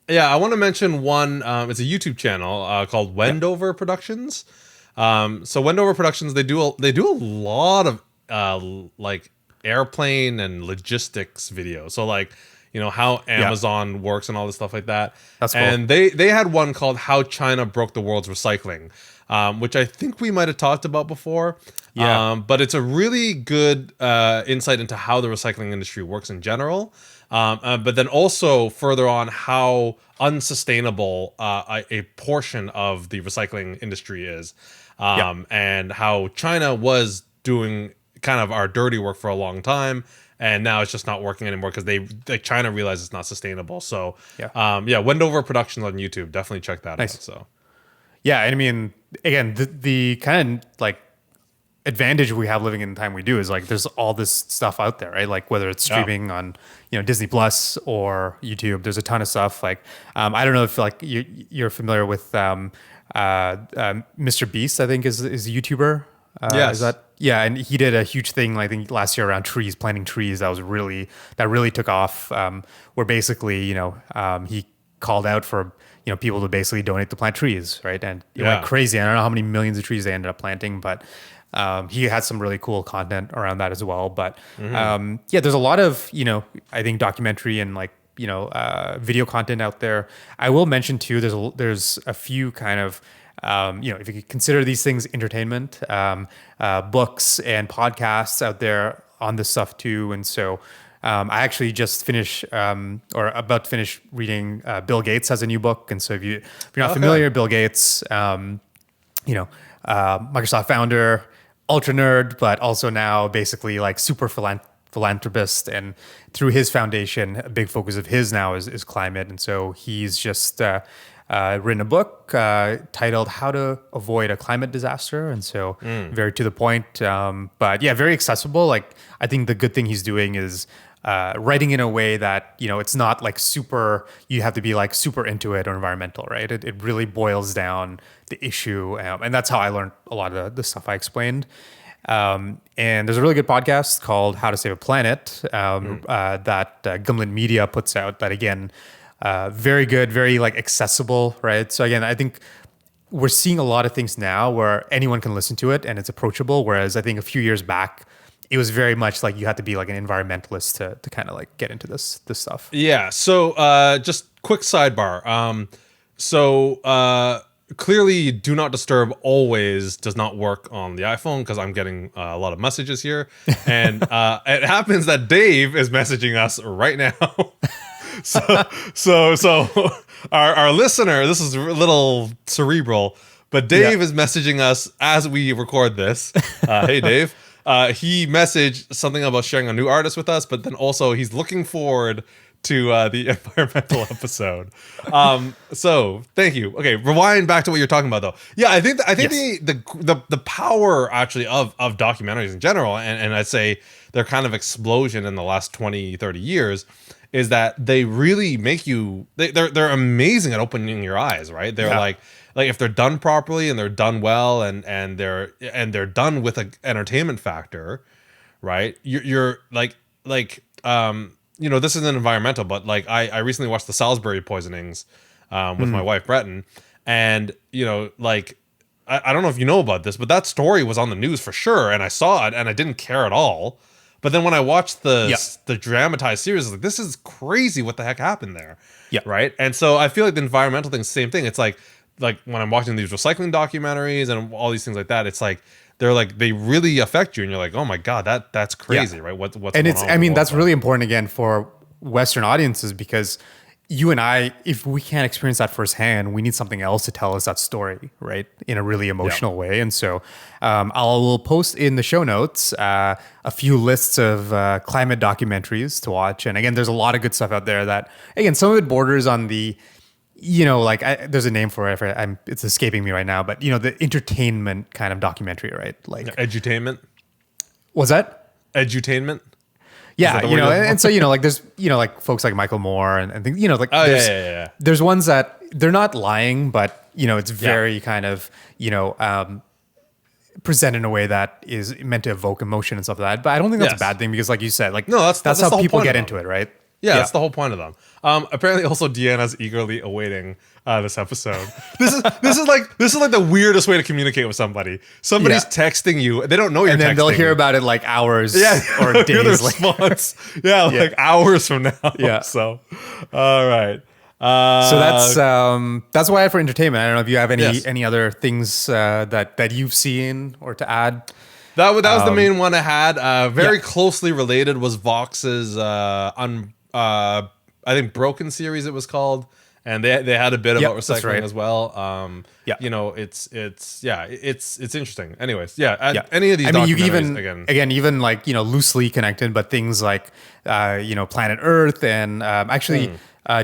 Yeah, I want to mention one. It's a YouTube channel called Wendover Productions. So Wendover Productions, they do a lot of like airplane and logistics videos. So like how Amazon works and all this stuff like that. That's cool. And they had one called How China Broke the World's Recycling, which I think we might have talked about before. Yeah. But it's a really good insight into how the recycling industry works in general. But then also further on how unsustainable a portion of the recycling industry is, and how China was doing kind of our dirty work for a long time, and now it's just not working anymore because China realized it's not sustainable. So Wendover Productions on YouTube, definitely check that Nice. out. So Yeah, and I mean, again, the kind of like advantage we have living in the time we do is like there's all this stuff out there, right? Like whether it's streaming on Disney Plus or YouTube, there's a ton of stuff. Like I don't know if like you're familiar with Mr. Beast, I think is a YouTuber. Yes. Is that and he did a huge thing I think last year around planting trees that really took off. Where basically he called out for people to basically donate to plant trees, right? And it went crazy. I don't know how many millions of trees they ended up planting, but he had some really cool content around that as well. But there's a lot of I think documentary and like video content out there. I will mention too. There's a few kind of if you could consider these things entertainment, books and podcasts out there on this stuff too. And so I actually just finished or about to finish reading Bill Gates has a new book. And so if you're not familiar, Bill Gates, Microsoft founder, ultra nerd, but also now basically like super philanthropist. And through his foundation, a big focus of his now is climate. And so he's just written a book titled How to Avoid a Climate Disaster. And so very to the point, but yeah, very accessible. Like I think the good thing he's doing is writing in a way that, it's not like super, you have to be like super into it or environmental, right? It really boils down the issue. And that's how I learned a lot of the stuff I explained. And there's a really good podcast called How to Save a Planet that Gimlet Media puts out that, again, very good, very like accessible, right? So again, I think we're seeing a lot of things now where anyone can listen to it and it's approachable. Whereas I think a few years back, it was very much like you had to be like an environmentalist to kind of like get into this stuff. Yeah. So just quick sidebar. Clearly do not disturb always does not work on the iPhone because I'm getting a lot of messages here. And it happens that Dave is messaging us right now. so our listener, this is a little cerebral, but Dave is messaging us as we record this. Hey, Dave. He messaged something about sharing a new artist with us, but then also he's looking forward to the environmental episode. So thank you. Okay, rewind back to what you're talking about, though. Yeah, I think the power actually of documentaries in general, and I'd say their kind of explosion in the last 20, 30 years, is that they really make you. They're amazing at opening your eyes, right? They're like if they're done properly and they're done well and they're done with an entertainment factor, right? You're like this isn't environmental, but like I recently watched the Salisbury poisonings with my wife Breton, and I don't know if you know about this, but that story was on the news for sure, and I saw it and I didn't care at all. But then when I watched the dramatized series, I was like, this is crazy. What the heck happened there? Yeah. Right. And so I feel like the environmental thing is the same thing. It's like when I'm watching these recycling documentaries and all these things like that, it's like they really affect you, and you're like, oh my god, that's crazy, right? What's and going it's on I mean that's really important again for Western audiences, because you and I, if we can't experience that firsthand, we need something else to tell us that story, right? In a really emotional way. And so will post in the show notes a few lists of climate documentaries to watch. And again, there's a lot of good stuff out there that, again, some of it borders on the, there's a name for it. It's escaping me right now, but the entertainment kind of documentary, right? Like edutainment. Was that edutainment? Yeah, and so like there's like folks like Michael Moore and things, there's ones that they're not lying, but it's very kind of present in a way that is meant to evoke emotion and stuff like that. But I don't think that's a bad thing, because like you said, like no, that's how people get into it, right? Yeah, that's the whole point of them. Apparently, also Deanna's eagerly awaiting this episode. This is like the weirdest way to communicate with somebody. Somebody's texting you; they don't know you're texting. And then they'll hear about it like hours or days later. Like hours from now. Yeah. So, all right. So that's why for entertainment. I don't know if you have any other things that you've seen or to add. That was the main one I had. Very closely related was Vox's I think Broken series it was called, and they had a bit about recycling as well. It's interesting. Anyways, any of these. I mean, you can even like loosely connected, but things like Planet Earth and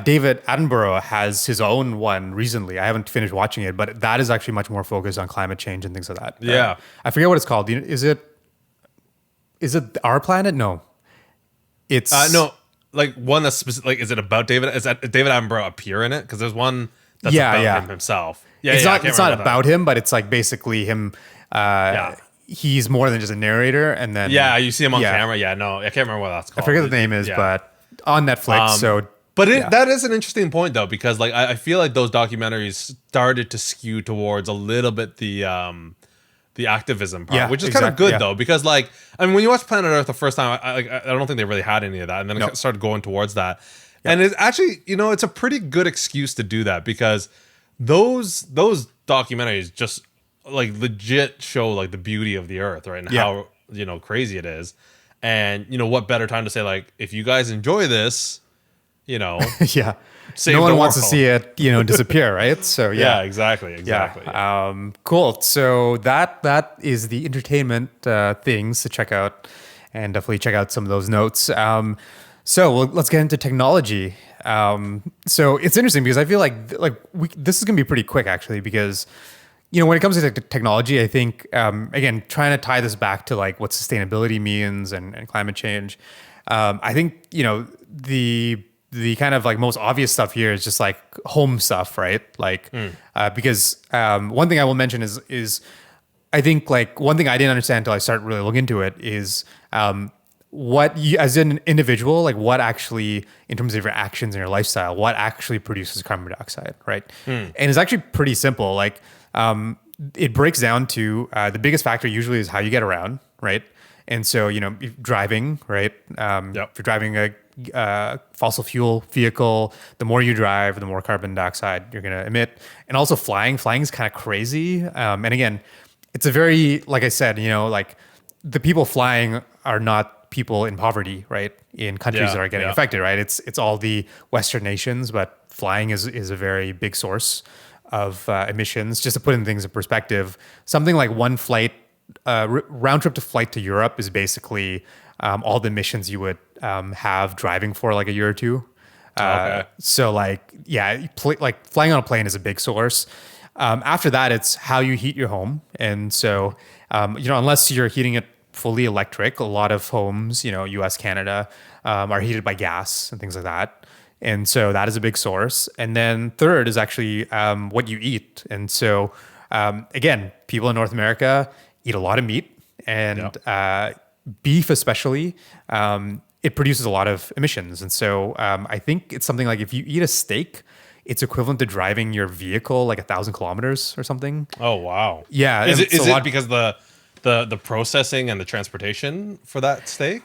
David Attenborough has his own one recently. I haven't finished watching it, but that is actually much more focused on climate change and things like that. Yeah, I forget what it's called. Is it Our Planet? No, it's no. Like one that's specific, like, is it about David? Is that David Attenborough appear in it? Because there's one that's about him himself. It's not about him, but it's like basically him. He's more than just a narrator, and then you see him on camera. Yeah, no, I can't remember what that's called. I forget the name is, but on Netflix. That is an interesting point though, because like I feel like those documentaries started to skew towards a little bit the activism part, which is kind of good though, because like, I mean, when you watch Planet Earth the first time, I don't think they really had any of that, and then it started going towards that, and it's actually, it's a pretty good excuse to do that, because those documentaries just like legit show like the beauty of the Earth, right, and how crazy it is, and what better time to say, like, if you guys enjoy this, no one wants to see it disappear, right? So exactly. Cool. So that is the entertainment things to check out, and definitely check out some of those notes. Let's get into technology. So it's interesting because I feel like this is gonna be pretty quick actually, because when it comes to technology, I think again, trying to tie this back to like what sustainability means and climate change. I think, the kind of like most obvious stuff here is just like home stuff, right? Like, because one thing I will mention is I think like one thing I didn't understand until I started really looking into it is what you, as an individual, like what actually, in terms of your actions and your lifestyle, what actually produces carbon dioxide, right? And it's actually pretty simple. Like, it breaks down to the biggest factor usually is how you get around, right? And so, if driving, right? If you're driving a fossil fuel vehicle, the more you drive, the more carbon dioxide you're going to emit. And also flying is kind of crazy. And again, it's a very, like I said, like the people flying are not people in poverty, right? In countries that are getting affected, right? It's all the Western nations, but flying is a very big source of emissions. Just to put in things in perspective, something like one flight, round trip to flight to Europe is basically all the emissions you would have driving for like a year or two. Okay. So like, yeah, like flying on a plane is a big source. After that, it's how you heat your home. And so, unless you're heating it fully electric, a lot of homes, US, Canada, are heated by gas and things like that. And so that is a big source. And then third is actually what you eat. And so, again, people in North America eat a lot of meat and beef, especially. It produces a lot of emissions. And so I think it's something like if you eat a steak, it's equivalent to driving your vehicle like 1,000 kilometers or something. Oh, wow. Yeah. Is it because the processing and the transportation for that steak?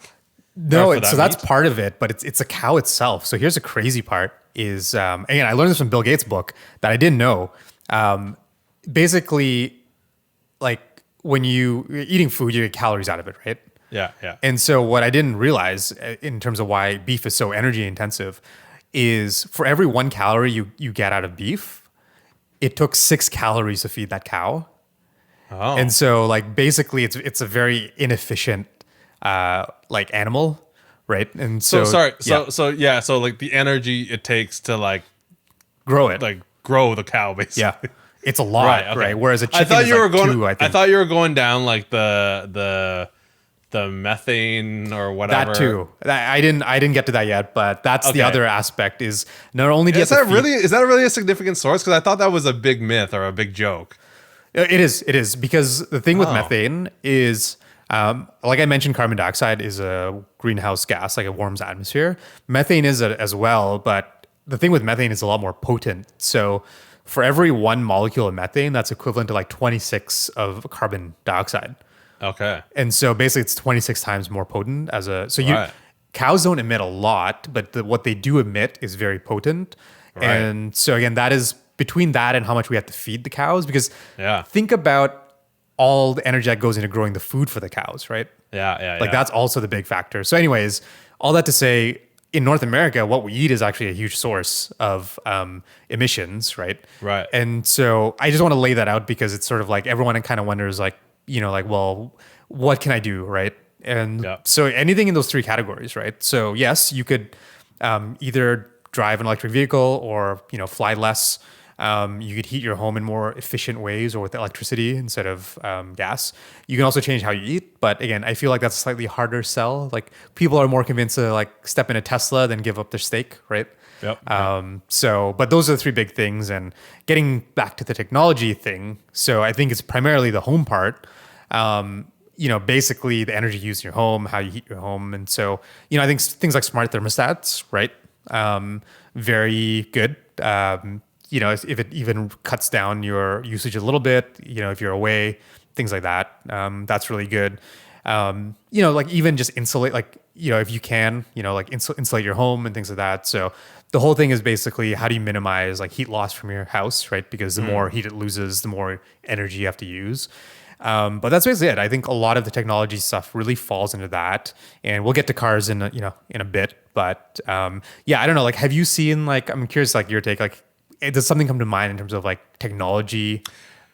No, For that so that's meat? part of it, but it's a cow itself. So here's the crazy part is, again, I learned this from Bill Gates' book that I didn't know. Basically, like when you're eating food, you get calories out of it, right? Yeah, yeah. And so what I didn't realize in terms of why beef is so energy intensive is for every 1 calorie you get out of beef, it took 6 calories to feed that cow. Oh. And so like basically it's a very inefficient like animal, right? And so sorry. yeah, So like the energy it takes to like grow it. grow the cow basically. Yeah. It's a lot, okay. right? Whereas a chicken I thought is you like were going. 2, I I think. thought you were going down like the methane or whatever. That too. I didn't get to that yet, but that's the Okay. other aspect is not only do you Is have to that really a significant source? Because I thought that was a big myth or a big joke. It is because the thing with Oh. methane is, like I mentioned, carbon dioxide is a greenhouse gas, like it warms the atmosphere. Methane is as well, but the thing with methane is a lot more potent. So for every 1 molecule of methane, that's equivalent to like 26 of carbon dioxide. Okay. And so basically it's 26 times more potent Right. cows don't emit a lot, but what they do emit is very potent. Right. And so again, that is between that and how much we have to feed the cows, because Yeah. think about all the energy that goes into growing the food for the cows, right? Yeah. Like that's also the big factor. So anyways, all that to say, in North America, what we eat is actually a huge source of emissions, right? Right. And so I just want to lay that out because it's sort of like everyone kind of wonders like, like, well, what can I do, right? And Yeah. so anything in those 3 categories, right? So yes, you could either drive an electric vehicle or, fly less. You could heat your home in more efficient ways or with electricity instead of gas. You can also change how you eat. But again, I feel like that's a slightly harder sell. Like people are more convinced to like step in a Tesla than give up their steak, right? Yep. But those are the 3 big things. And getting back to the technology thing, so I think it's primarily the home part. Basically the energy used in your home, how you heat your home. And so, I think things like smart thermostats, right? Very good. If it even cuts down your usage a little bit, if you're away, things like that, that's really good. Like even just insulate, like, if you can, like insulate your home and things like that. So the whole thing is basically how do you minimize like heat loss from your house, right? Because the more heat it loses, the more energy you have to use. But that's basically it. I think a lot of the technology stuff really falls into that, and we'll get to cars in a bit. But I don't know. Like, have you seen like? I'm curious, like your take. Like, does something come to mind in terms of like technology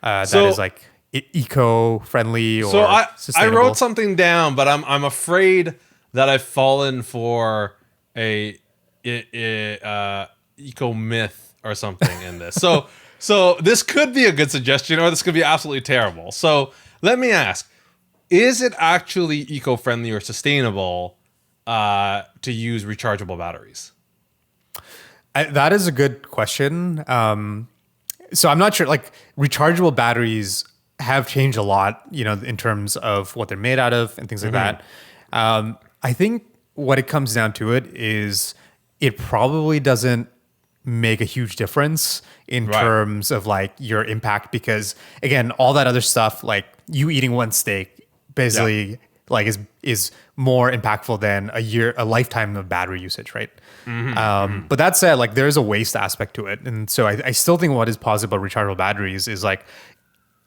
that is like eco-friendly or So I sustainable? wrote something down, but I'm afraid that I've fallen for a eco myth or something in this. So this could be a good suggestion, or this could be absolutely terrible. So let me ask: is it actually eco-friendly or sustainable to use rechargeable batteries? That is a good question. So I'm not sure. Like rechargeable batteries have changed a lot, in terms of what they're made out of and things like that. I think what it comes down to it is it probably doesn't make a huge difference in Right. terms of like your impact because again, all that other stuff like you eating one steak Yeah. basically like is more impactful than a lifetime of battery usage, right? But that said, like there is a waste aspect to it, and so I still think what is positive about rechargeable batteries is like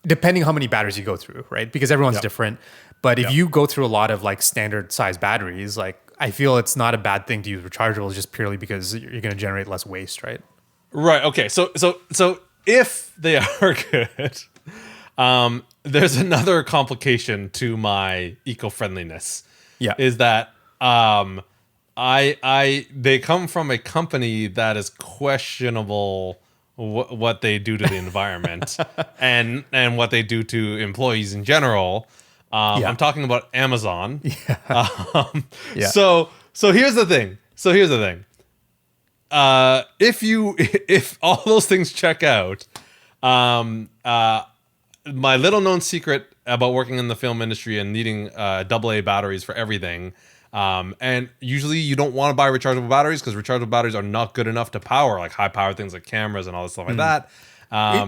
depending how many batteries you go through, right? Because everyone's Yep. different. But if Yep. you go through a lot of like standard size batteries, like I feel it's not a bad thing to use rechargeables just purely because you're going to generate less waste, right? Right. Okay. So if they are good, there's another complication to my eco-friendliness. Yeah. Is that I they come from a company that is questionable what they do to the environment and what they do to employees in general. Yeah. I'm talking about Amazon. Yeah. So here's the thing. If all those things check out, my little known secret about working in the film industry and needing AA batteries for everything. And usually you don't want to buy rechargeable batteries because rechargeable batteries are not good enough to power like high power things like cameras and all this stuff like that.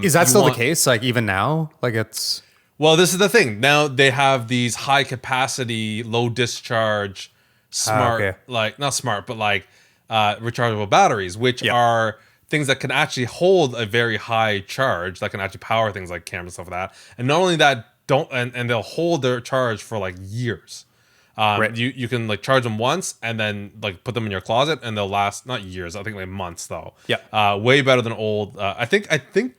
Is that You still the want- case? Like even now? Like it's Well, this is the thing. Now they have these high capacity, low discharge, smart, okay. like not smart, but like rechargeable batteries, which Yeah. are things that can actually hold a very high charge that can actually power things like cameras and stuff like that. And not only that, and they'll hold their charge for like years. Right. You can like charge them once and then like put them in your closet and they'll last not years, I think like months though. Yeah. Way better than old. I think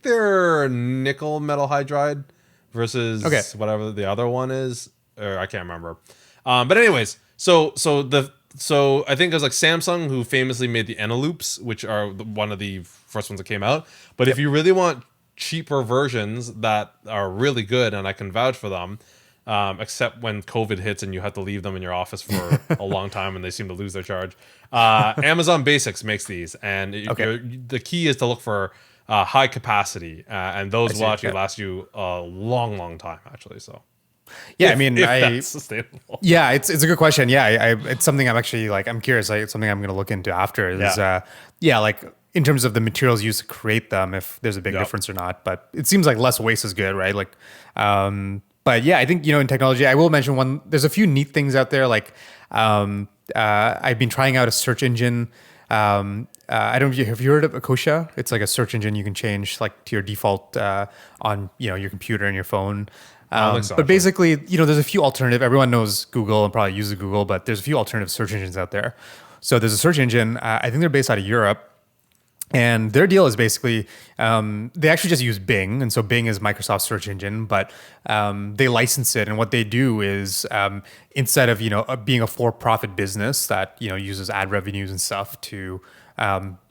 they're nickel metal hydride versus Okay. whatever the other one is, or I can't remember. But anyways, so I think it was like Samsung who famously made the Eneloops, which are one of the first ones that came out. But if you really want cheaper versions that are really good, and I can vouch for them, except when COVID hits and you have to leave them in your office for a long time and they seem to lose their charge. Amazon Basics makes these, and Okay. the key is to look for high capacity, and those will actually yeah. last you a long, long time, actually. So Yeah, if, I mean, if that's sustainable. yeah, it's a good question. Yeah, it's something I'm actually like I'm curious. Like, it's something I'm going to look into after. Is Yeah. like in terms of the materials used to create them, if there's a big Yep. difference or not. But it seems like less waste is good, right? Like, but yeah, I think in technology, I will mention one. There's a few neat things out there. Like, I've been trying out a search engine. I don't know if have you heard of Ecosia? It's like a search engine you can change like to your default on your computer and your phone. I don't think so, But actually. basically, there's a few alternative. Everyone knows Google and probably uses Google, but there's a few alternative search engines out there. So there's a search engine. I think they're based out of Europe, and their deal is basically they actually just use Bing, and so Bing is Microsoft's search engine, but they license it. And what they do is instead of being a for-profit business that uses ad revenues and stuff to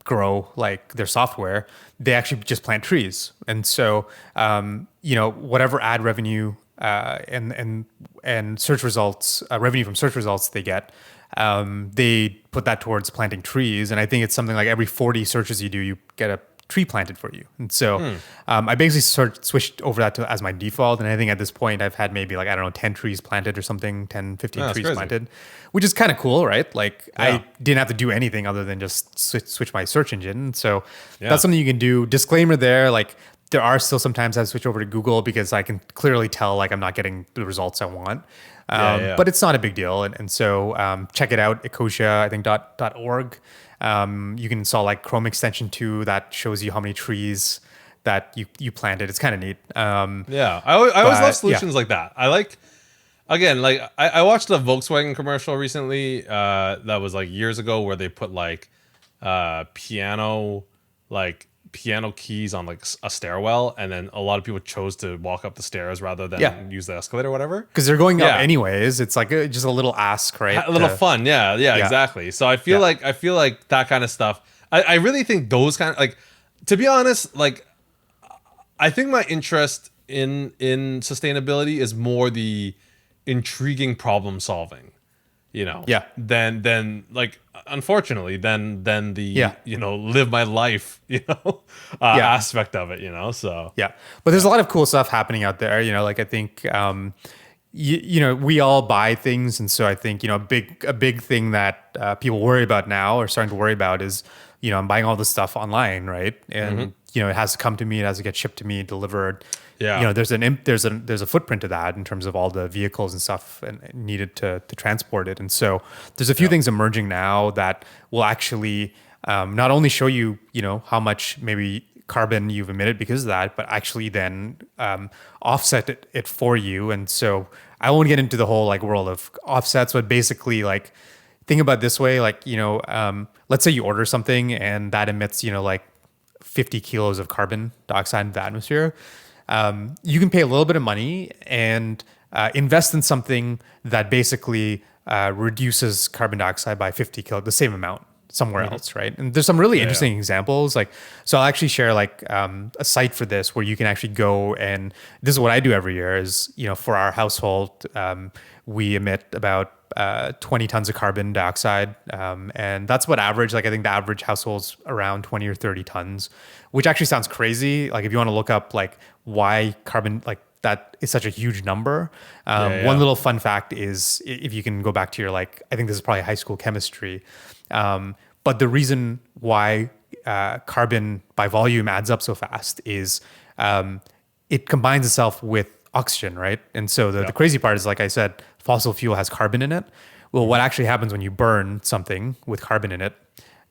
grow like their software, they actually just plant trees. And so whatever ad revenue and search results revenue from search results they get, they put that towards planting trees. And I think it's something like every 40 searches you do, you get a tree planted for you. And so I basically switched over that as my default. And I think at this point I've had maybe like, I don't know, 10 trees planted or something, 10, 15 that's trees crazy. planted, which is kind of cool, right? Like Yeah. I didn't have to do anything other than just switch my search engine. So Yeah. that's something you can do. Disclaimer there, like there are still sometimes I switch over to Google because I can clearly tell like I'm not getting the results I want. Yeah. But it's not a big deal. And so check it out, Ecosia, I think .org. You can install like Chrome extension too that shows you how many trees that you planted. It's kind of neat. Yeah, I always But, love solutions like that. I like, again, like I watched a Volkswagen commercial recently that was like years ago where they put like piano keys on like a stairwell, and then a lot of people chose to walk up the stairs rather than Yeah. use the escalator or whatever. Because they're going up Yeah. anyways. It's like just a little ask, right? A little fun, yeah, exactly. So I feel like that kind of stuff. I really think those kind of, like, to be honest, like I think my interest in sustainability is more the intriguing problem solving. Yeah. then like unfortunately then the Yeah. live my life Yeah. aspect of it, so Yeah, but there's a lot of cool stuff happening out there. Like I think, we all buy things, and so I think a big thing that people worry about now or starting to worry about is, I'm buying all this stuff online, right? And it has to come to me, it has to get shipped to me, delivered. yeah, There's a footprint to that in terms of all the vehicles and stuff and needed to transport it. And so there's a few things emerging now that will actually not only show you, how much maybe carbon you've emitted because of that, but actually then offset it for you. And so I won't get into the whole like world of offsets, but basically like think about it this way, like, let's say you order something and that emits, like 50 kilos of carbon dioxide into the atmosphere. You can pay a little bit of money and invest in something that basically reduces carbon dioxide by 50 kilo, the same amount somewhere else, right? And there's some really interesting examples. Like, so I'll actually share like a site for this where you can actually go, and this is what I do every year is, for our household, we emit about 20 tons of carbon dioxide. And that's what average, like I think the average household's around 20 or 30 tons, which actually sounds crazy. Like if you want to look up like why carbon, like that is such a huge number. One little fun fact is if you can go back to your, like, I think this is probably high school chemistry. But the reason why carbon by volume adds up so fast is it combines itself with oxygen, right? And so the crazy part is, like I said, fossil fuel has carbon in it. Well, what actually happens when you burn something with carbon in it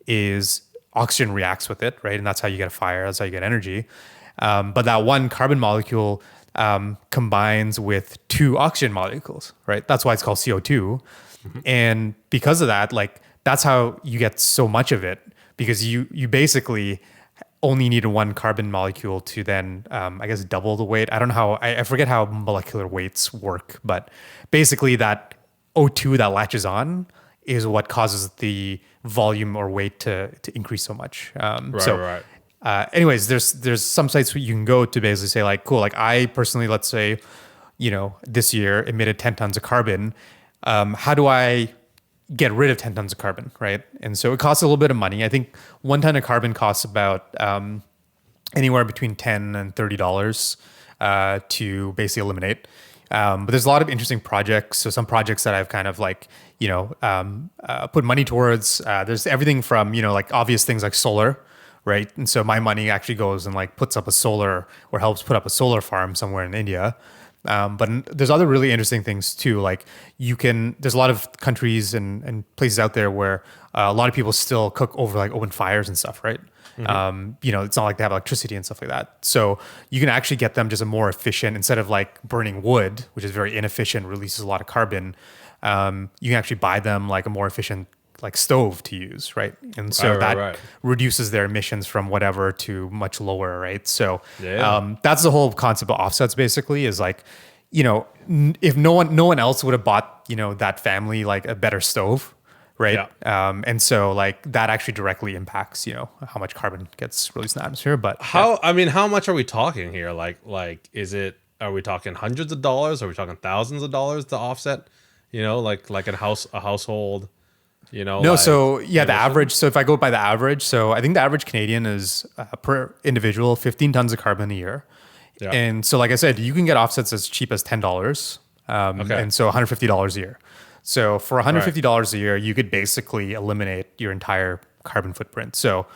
is oxygen reacts with it, right? And that's how you get a fire. That's how you get energy. But that one carbon molecule combines with two oxygen molecules, right? That's why it's called CO2. And because of that, like that's how you get so much of it, because you basically only need one carbon molecule to then, I guess, double the weight. I don't know how, I forget how molecular weights work, but basically that O2 that latches on is what causes the volume or weight to increase so much. right. Anyways, there's some sites where you can go to basically say like, cool, like I personally, let's say, this year emitted 10 tons of carbon. How do I get rid of 10 tons of carbon, right? And so it costs a little bit of money. I think 1 ton of carbon costs about anywhere between $10 and $30 to basically eliminate. But there's a lot of interesting projects. So some projects that I've kind of like, put money towards. There's everything from, like obvious things like solar, right? And so my money actually goes and like puts up a solar or helps put up a solar farm somewhere in India. But there's other really interesting things too. Like there's a lot of countries and places out there where a lot of people still cook over like open fires and stuff, right? It's not like they have electricity and stuff like that. So you can actually get them just a more efficient, instead of like burning wood, which is very inefficient, releases a lot of carbon. You can actually buy them like a more efficient like stove to use, right? And so that reduces their emissions from whatever to much lower, right? So that's the whole concept of offsets basically, is like, if no one else would have bought, that family like a better stove, right? And so like that actually directly impacts, how much carbon gets released in the atmosphere. But I mean, how much are we talking here? Like are we talking hundreds of dollars? Are we talking thousands of dollars to offset? Like a household. No, like, so yeah, the average. So if I go by the average, so I think the average Canadian is per individual 15 tons of carbon a year. Yeah. And so, like I said, you can get offsets as cheap as $10, and so $150 a year. So for $150 a year, you could basically eliminate your entire carbon footprint. So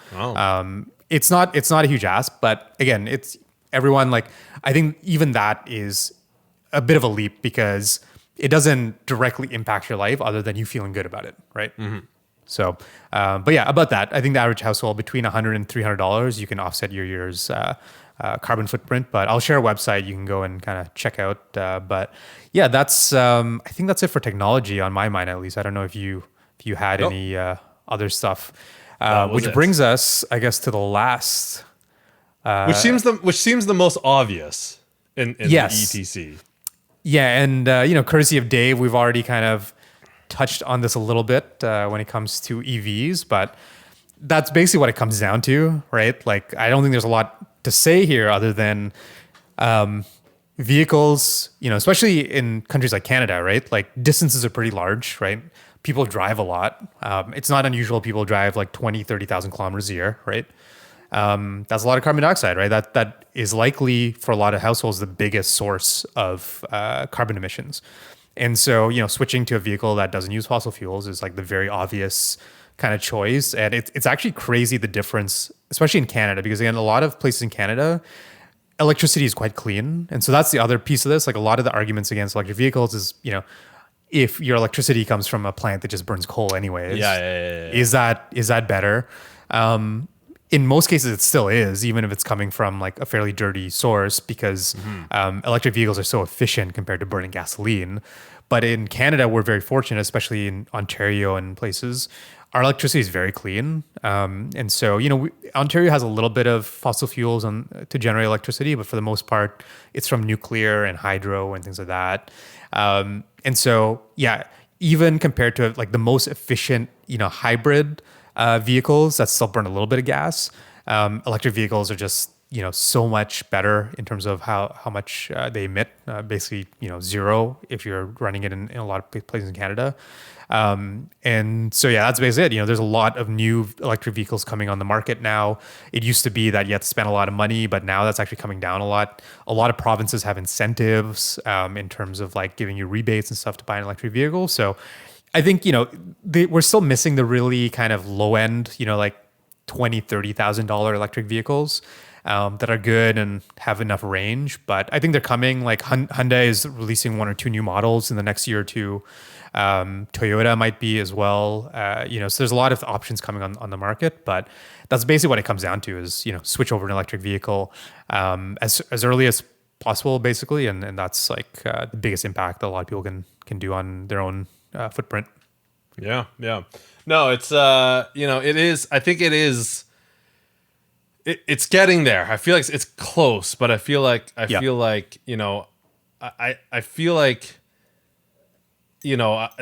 it's not a huge ask, but again, it's everyone. Like I think even that is a bit of a leap, because it doesn't directly impact your life other than you feeling good about it, right? So, but yeah, about that, I think the average household between $100 and $300, you can offset your year's carbon footprint. But I'll share a website you can go and kind of check out. But yeah, that's I think that's it for technology on my mind, at least. I don't know if you had any other stuff, which brings us, I guess, to the last, which seems the most obvious in the ETC. Yeah, and courtesy of Dave, we've already kind of touched on this a little bit when it comes to EVs, but that's basically what it comes down to, right? Like, I don't think there's a lot to say here other than vehicles, especially in countries like Canada, right? Like distances are pretty large, right? People drive a lot. It's not unusual people drive like 20, 30,000 kilometers a year, right? That's a lot of carbon dioxide, right? That is likely for a lot of households the biggest source of carbon emissions. And so, switching to a vehicle that doesn't use fossil fuels is like the very obvious kind of choice. And it's actually crazy the difference, especially in Canada, because again, a lot of places in Canada, electricity is quite clean. And so that's the other piece of this. Like a lot of the arguments against electric vehicles is, if your electricity comes from a plant that just burns coal anyways, is that better? In most cases, it still is, even if it's coming from like a fairly dirty source, because electric vehicles are so efficient compared to burning gasoline. But in Canada, we're very fortunate, especially in Ontario and places. Our electricity is very clean, and so Ontario has a little bit of fossil fuels to generate electricity, but for the most part, it's from nuclear and hydro and things like that. And so, yeah, even compared to like the most efficient, hybrid vehicles that still burn a little bit of gas, electric vehicles are just so much better in terms of how much they emit. Basically, zero if you're running it in a lot of places in Canada. And so, yeah, that's basically it. There's a lot of new electric vehicles coming on the market now. It used to be that you had to spend a lot of money, but now that's actually coming down a lot. A lot of provinces have incentives in terms of like giving you rebates and stuff to buy an electric vehicle. So I think, we're still missing the really kind of low end, like $20,000, $30,000 electric vehicles that are good and have enough range. But I think they're coming. Like Hyundai is releasing one or two new models in the next year or two. Toyota might be as well. So there's a lot of options coming on the market, but that's basically what it comes down to is, switch over an electric vehicle as early as possible, basically. And that's like the biggest impact that a lot of people can do on their own footprint. Yeah. No, it's it is. I think it is. It's getting there. I feel like it's close, but I feel like I feel like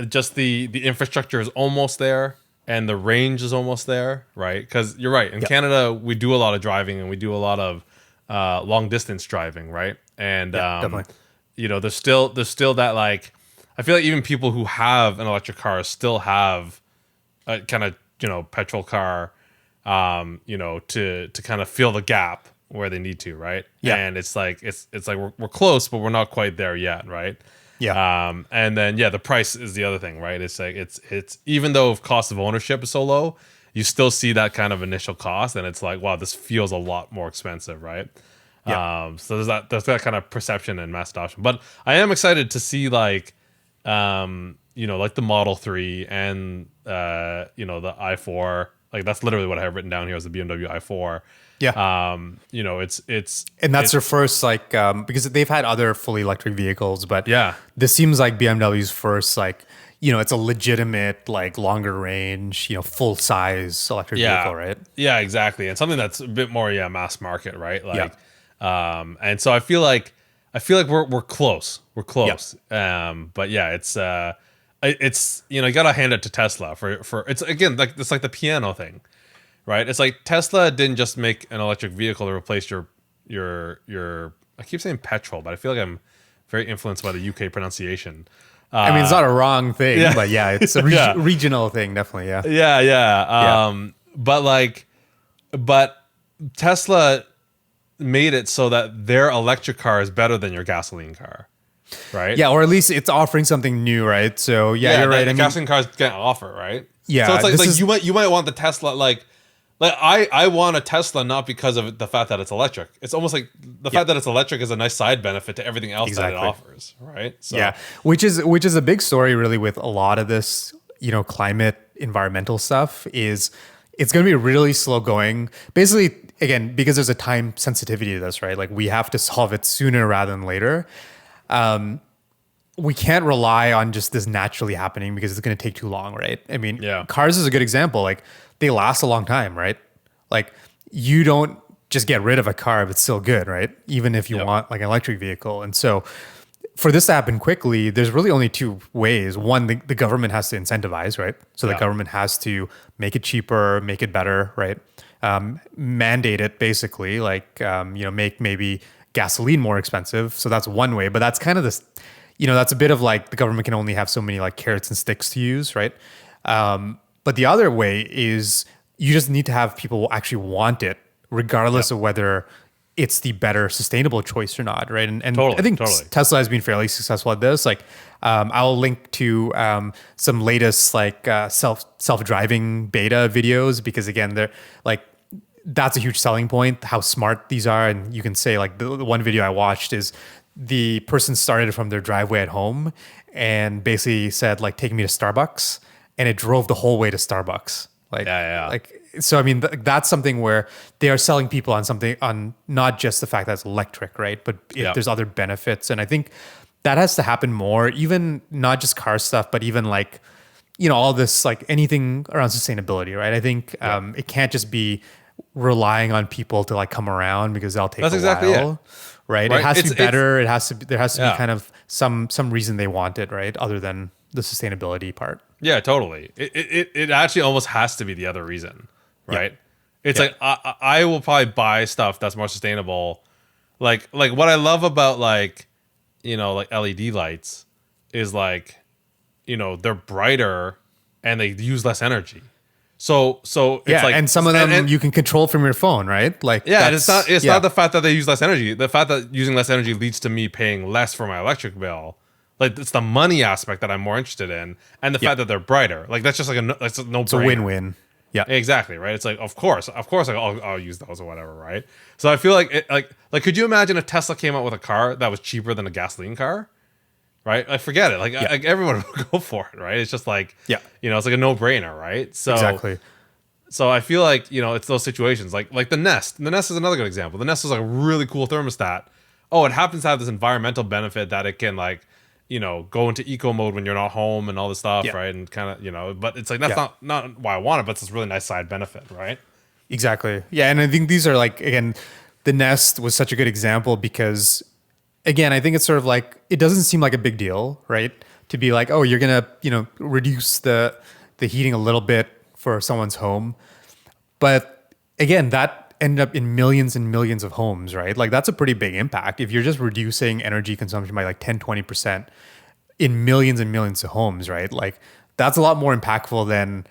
just the infrastructure is almost there and the range is almost there, right? Because you're right. In Canada, we do a lot of driving and we do a lot of long distance driving, right? And definitely. there's still that like. I feel like even people who have an electric car still have a kind of, petrol car, to kind of fill the gap where they need to, right? Yeah. And it's like we're close, but we're not quite there yet, right? Yeah. And then the price is the other thing, right? It's like it's even though cost of ownership is so low, you still see that kind of initial cost, and it's like, wow, this feels a lot more expensive, right? Yeah. So there's that kind of perception and mass adoption. But I am excited to see like like the Model 3 and the i4. Like that's literally what I have written down here is the BMW i4. Yeah. And that's their first because they've had other fully electric vehicles, but yeah, this seems like BMW's first it's a legitimate like longer range, full size electric vehicle, right? Yeah, exactly. And something that's a bit more mass market, right? Like and so I feel like we're close. We're close. Yeah. But yeah, it's you gotta hand it to Tesla for it's again like it's like the piano thing, right? It's like Tesla didn't just make an electric vehicle to replace your I keep saying petrol, but I feel like I'm very influenced by the UK pronunciation. I mean, it's not a wrong thing, but yeah, it's a regional thing, definitely. Yeah. But Tesla made it so that their electric car is better than your gasoline car, right? Yeah, or at least it's offering something new, right? So you're right. I mean, gasoline cars can't offer, right? Yeah, so it's like you might want the Tesla like I want a Tesla not because of the fact that it's electric. It's almost like the fact that it's electric is a nice side benefit to everything else that it offers, right? So which is a big story really with a lot of this, climate environmental stuff is it's going to be really slow going. Basically, again, because there's a time sensitivity to this, right? Like we have to solve it sooner rather than later. We can't rely on just this naturally happening because it's going to take too long, right? I mean, cars is a good example. Like they last a long time, right? Like you don't just get rid of a car if it's still good, right? Even if you want like an electric vehicle. And so for this to happen quickly, there's really only two ways. One, the government has to incentivize, right? So the government has to make it cheaper, make it better, right? Mandate it basically, like, make maybe gasoline more expensive. So that's one way, but that's kind of this, that's a bit of like the government can only have so many like carrots and sticks to use, right? But the other way is you just need to have people actually want it, regardless of whether it's the better sustainable choice or not, right? And I think Tesla has been fairly successful at this. Like, I'll link to some latest like self-driving beta videos because again, they're like that's a huge selling point, how smart these are. And you can say like the one video I watched is the person started from their driveway at home and basically said like, take me to Starbucks, and it drove the whole way to Starbucks. Like, so I mean, that's something where they are selling people on something, on not just the fact that it's electric, right? But there's other benefits. And I think that has to happen more, even not just car stuff, but even like, all this, like anything around sustainability, right? I think it can't just be relying on people to like come around because they'll take a while, right? It has to be better. There has to be kind of some reason they want it, right? Other than the sustainability part. Yeah, totally. It actually almost has to be the other reason, right? It's like I will probably buy stuff that's more sustainable. Like what I love about like like LED lights is like they're brighter and they use less energy. So it's like, and some of them you can control from your phone, right? Like it's not the fact that they use less energy. The fact that using less energy leads to me paying less for my electric bill. Like it's the money aspect that I'm more interested in, and the fact that they're brighter. Like that's just like that's a no-brainer. It's a win-win. Yeah, exactly. Right. It's like of course I'll use those or whatever. Right. So I feel like like could you imagine if Tesla came out with a car that was cheaper than a gasoline car? Right. Like forget it. Like everyone would go for it. Right. It's just like it's like a no-brainer. Right. So exactly. So I feel like it's those situations like the Nest. The Nest is another good example. The Nest is like a really cool thermostat. Oh, it happens to have this environmental benefit that it can like go into eco mode when you're not home and all this stuff, right? And kind of, but it's like that's not why I want it, but it's this really nice side benefit, right? Exactly. Yeah, and I think these are like, again, the Nest was such a good example because, again, I think it's sort of like it doesn't seem like a big deal, right? To be like, oh, you're gonna reduce the heating a little bit for someone's home, but again, that ended up in millions and millions of homes, right? Like that's a pretty big impact. If you're just reducing energy consumption by like 10-20% in millions and millions of homes, right? Like that's a lot more impactful than,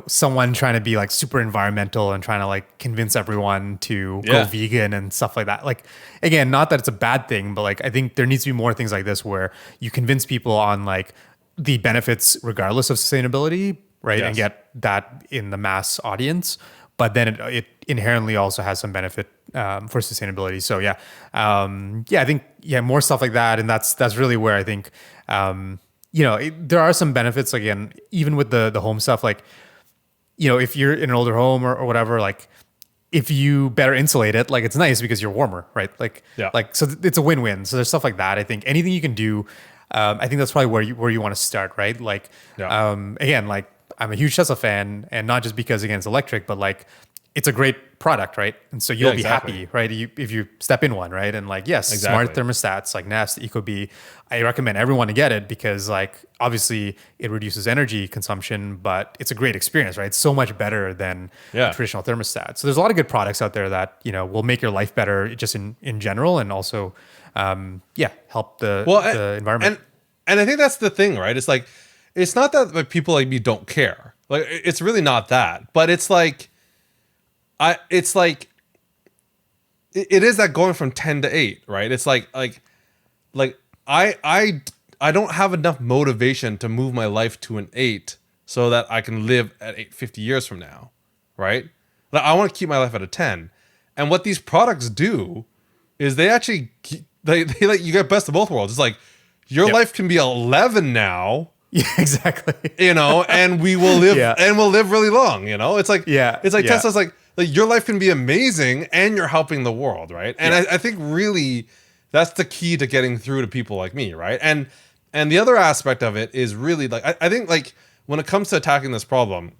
someone trying to be like super environmental and trying to like convince everyone to go vegan and stuff like that. Like, again, not that it's a bad thing, but like, I think there needs to be more things like this where you convince people on like the benefits regardless of sustainability, right? And get that in the mass audience. But then it inherently also has some benefit for sustainability. So I think more stuff like that, and that's really where I think there are some benefits. Again, even with the home stuff, like if you're in an older home or whatever, like if you better insulate it, like it's nice because you're warmer, right? Like so it's a win-win. So there's stuff like that. I think anything you can do, I think that's probably where you want to start, right? Like again, like. I'm a huge Tesla fan, and not just because again it's electric, but like it's a great product, right? And so you'll be happy, right? If you step in one, right? And like smart thermostats like Nest, Ecobee, I recommend everyone to get it because like obviously it reduces energy consumption, but it's a great experience, right? It's so much better than a traditional thermostat. So there's a lot of good products out there that will make your life better just in general, and also help the environment. And I think that's the thing, right? It's like. It's not that like, people like me don't care. Like it's really not that. But it's like it is that going from 10 to 8, right? It's like I don't have enough motivation to move my life to an 8 so that I can live at 8 50 years from now, right? Like I want to keep my life at a 10. And what these products do is they actually they like you get best of both worlds. It's like your life can be 11 now. Yeah, exactly. And we will live and we'll live really long, It's like Tesla's like your life can be amazing and you're helping the world, right? And I think really that's the key to getting through to people like me, right? And the other aspect of it is really like I think like when it comes to attacking this problem,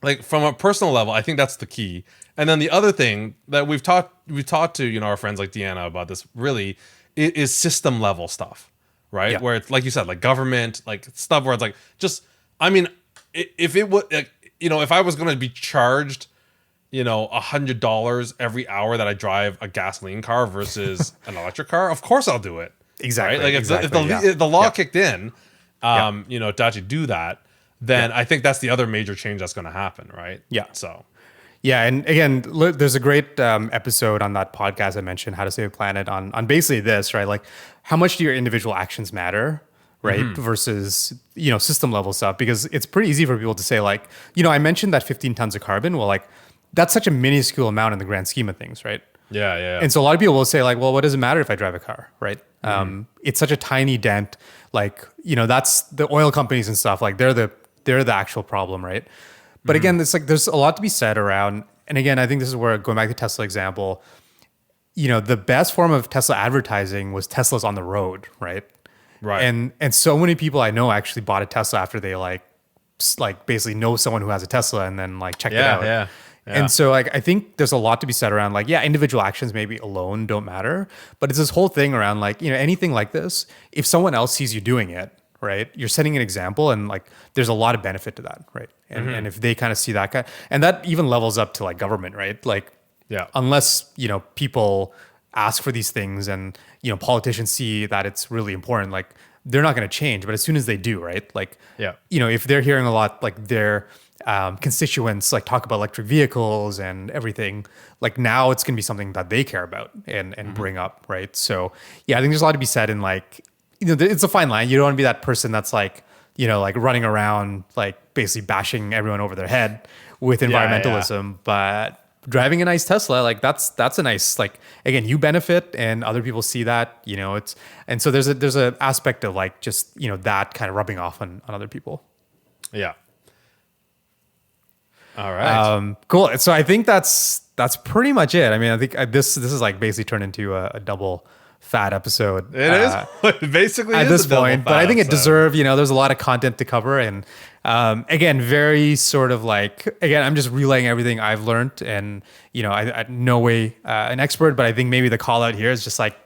like from a personal level, I think that's the key. And then the other thing that we've talked to, our friends like Deanna about this really is system level stuff. Right. Where it's like you said, like government, like stuff where it's like just, I mean, if it would, like, if I was going to be charged, $100 every hour that I drive a gasoline car versus an electric car, of course I'll do it. Exactly. Right? Like if the law kicked in, to actually do that, then I think that's the other major change that's going to happen, right? Yeah. So. Yeah, and again, there's a great episode on that podcast I mentioned, How to Save a Planet, on basically this, right? Like, how much do your individual actions matter, right? Versus, system level stuff, because it's pretty easy for people to say, like, I mentioned that 15 tons of carbon. Well, like, that's such a minuscule amount in the grand scheme of things, right? Yeah. And so a lot of people will say, like, well, what does it matter if I drive a car, right? It's such a tiny dent. Like, that's the oil companies and stuff. Like, they're the actual problem, right? But again, it's like there's a lot to be said around. And again, I think this is where, going back to Tesla example, the best form of Tesla advertising was Tesla's on the road, right? Right. And so many people I know actually bought a Tesla after they like basically know someone who has a Tesla and then like checked it out. Yeah. And so like I think there's a lot to be said around like, individual actions maybe alone don't matter, but it's this whole thing around like, anything like this, if someone else sees you doing it, right, you're setting an example, and like there's a lot of benefit to that, right? And if they kind of see that guy, and that even levels up to like government, right? Like, unless people ask for these things and politicians see that it's really important, like they're not going to change. But as soon as they do, right, like if they're hearing a lot like their constituents like talk about electric vehicles and everything, like now it's going to be something that they care about and bring up, right? So I think there's a lot to be said in like, it's a fine line. You don't want to be that person that's like, like running around, like basically bashing everyone over their head with environmentalism. But driving a nice Tesla, like that's a nice, like, again, you benefit and other people see that, and so there's a aspect of like, just, that kind of rubbing off on other people. Yeah. All right. Cool. So I think that's pretty much it. I mean, I think this is like basically turned into a double fat episode. It is. It basically at is this a double point, fat but I think it episode. deserved, there's a lot of content to cover. And again, very sort of like, again, I'm just relaying everything I've learned, and, I no way an expert, but I think maybe the call out here is just like,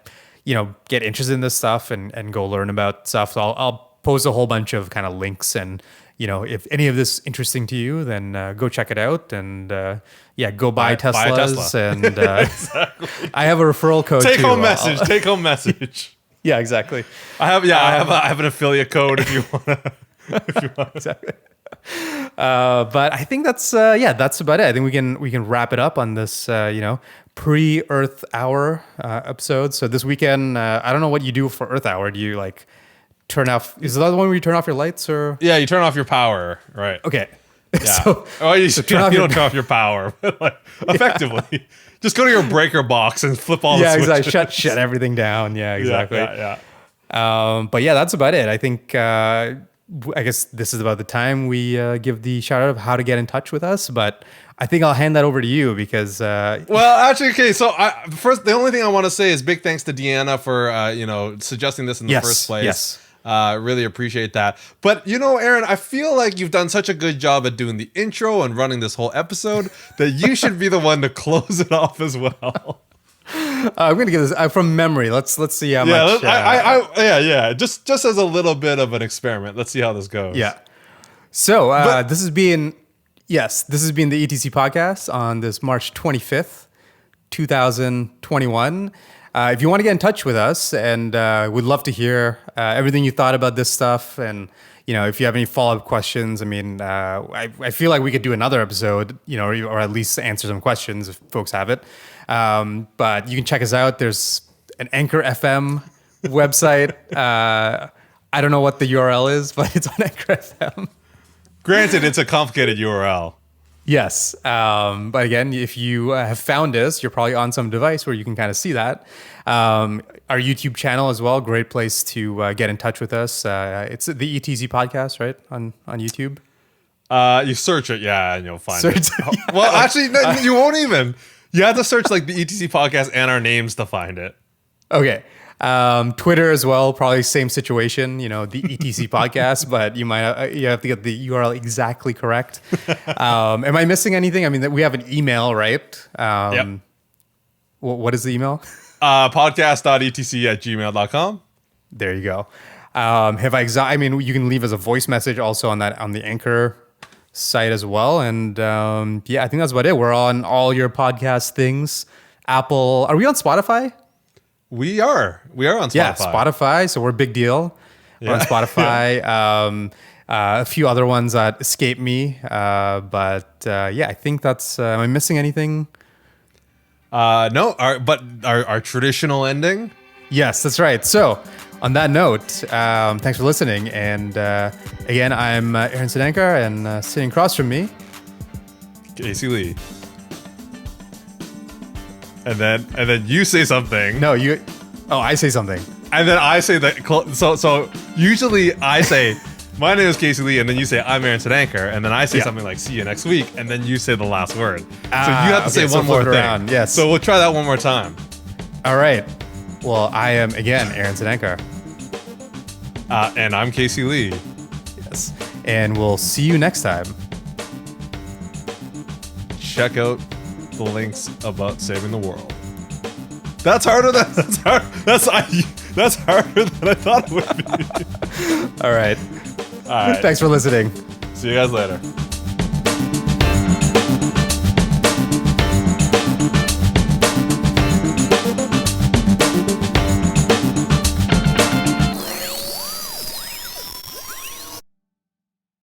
get interested in this stuff and go learn about stuff. So I'll post a whole bunch of kind of links, and, if any of this is interesting to you, then go check it out, and go buy Teslas. Buy a Tesla. And exactly. I have a referral code. Take too. home message. Take home message. Yeah, exactly. I have an affiliate code if you want. Exactly. But I think that's about it. I think we can wrap it up on this pre-Earth Hour episode. So this weekend, I don't know what you do for Earth Hour. Do you like turn off? Is that the one where you turn off your lights, or? Yeah, you turn off your power, right? Okay. Yeah. You don't turn off your power, but like effectively, just go to your breaker box and flip all the switches. Exactly. Shut everything down. Yeah, exactly. Yeah. But that's about it. I think. I guess this is about the time we give the shout out of how to get in touch with us, but I think I'll hand that over to you because. Well, actually, okay. So first, the only thing I want to say is big thanks to Deanna for suggesting this in the first place. Yes. Really appreciate that. But Aaron, I feel like you've done such a good job at doing the intro and running this whole episode that you should be the one to close it off as well. I'm going to give this from memory. Let's see how much. Just as a little bit of an experiment. Let's see how this goes. Yeah. So this has been the ETC podcast on this March 25th, 2021. If you want to get in touch with us, and we'd love to hear everything you thought about this stuff, and if you have any follow-up questions, I mean, I feel like we could do another episode, or at least answer some questions if folks have it. But you can check us out. There's an Anchor FM website. I don't know what the URL is, but it's on Anchor FM. Granted, it's a complicated URL. Yes. But again, if you have found us, you're probably on some device where you can kind of see that. Our YouTube channel as well, great place to get in touch with us. It's the ETC podcast, right? On YouTube. You search it, and you'll find Search it. Well, actually, no, you won't even. You have to search like the ETC podcast and our names to find it. Okay. Twitter as well, probably same situation, the ETC podcast, but you have to get the URL exactly correct. Am I missing anything? I mean, we have an email, right? Yep. What is the email? Podcast.etc@gmail.com. There you go. You can leave us a voice message also on the Anchor site as well. And yeah, I think that's about it. We're on all your podcast things. Apple. Are we on Spotify? We are on Spotify. Yeah, Spotify. So we're a big deal. We're on Spotify. A few other ones that escape me. But yeah, I think that's. Am I missing anything? No, our traditional ending. Yes, that's right. So, on that note, thanks for listening. And again, I'm Aaron Sedenkar, and sitting across from me, Casey Lee. And then you say something. No, you. Oh, I say something. And then I say that. So usually I say, my name is Casey Lee, and then you say, I'm Aaron Sedenkar, and then I say something like, see you next week, and then you say the last word. So you have to say one more thing. Around. Yes. So we'll try that one more time. All right. Well, I am, again, Aaron Sedenkar. And I'm Casey Lee. Yes. And we'll see you next time. Check out the links about saving the world. That's harder than that's harder than I thought it would be. All right. All right. Thanks for listening. See you guys later.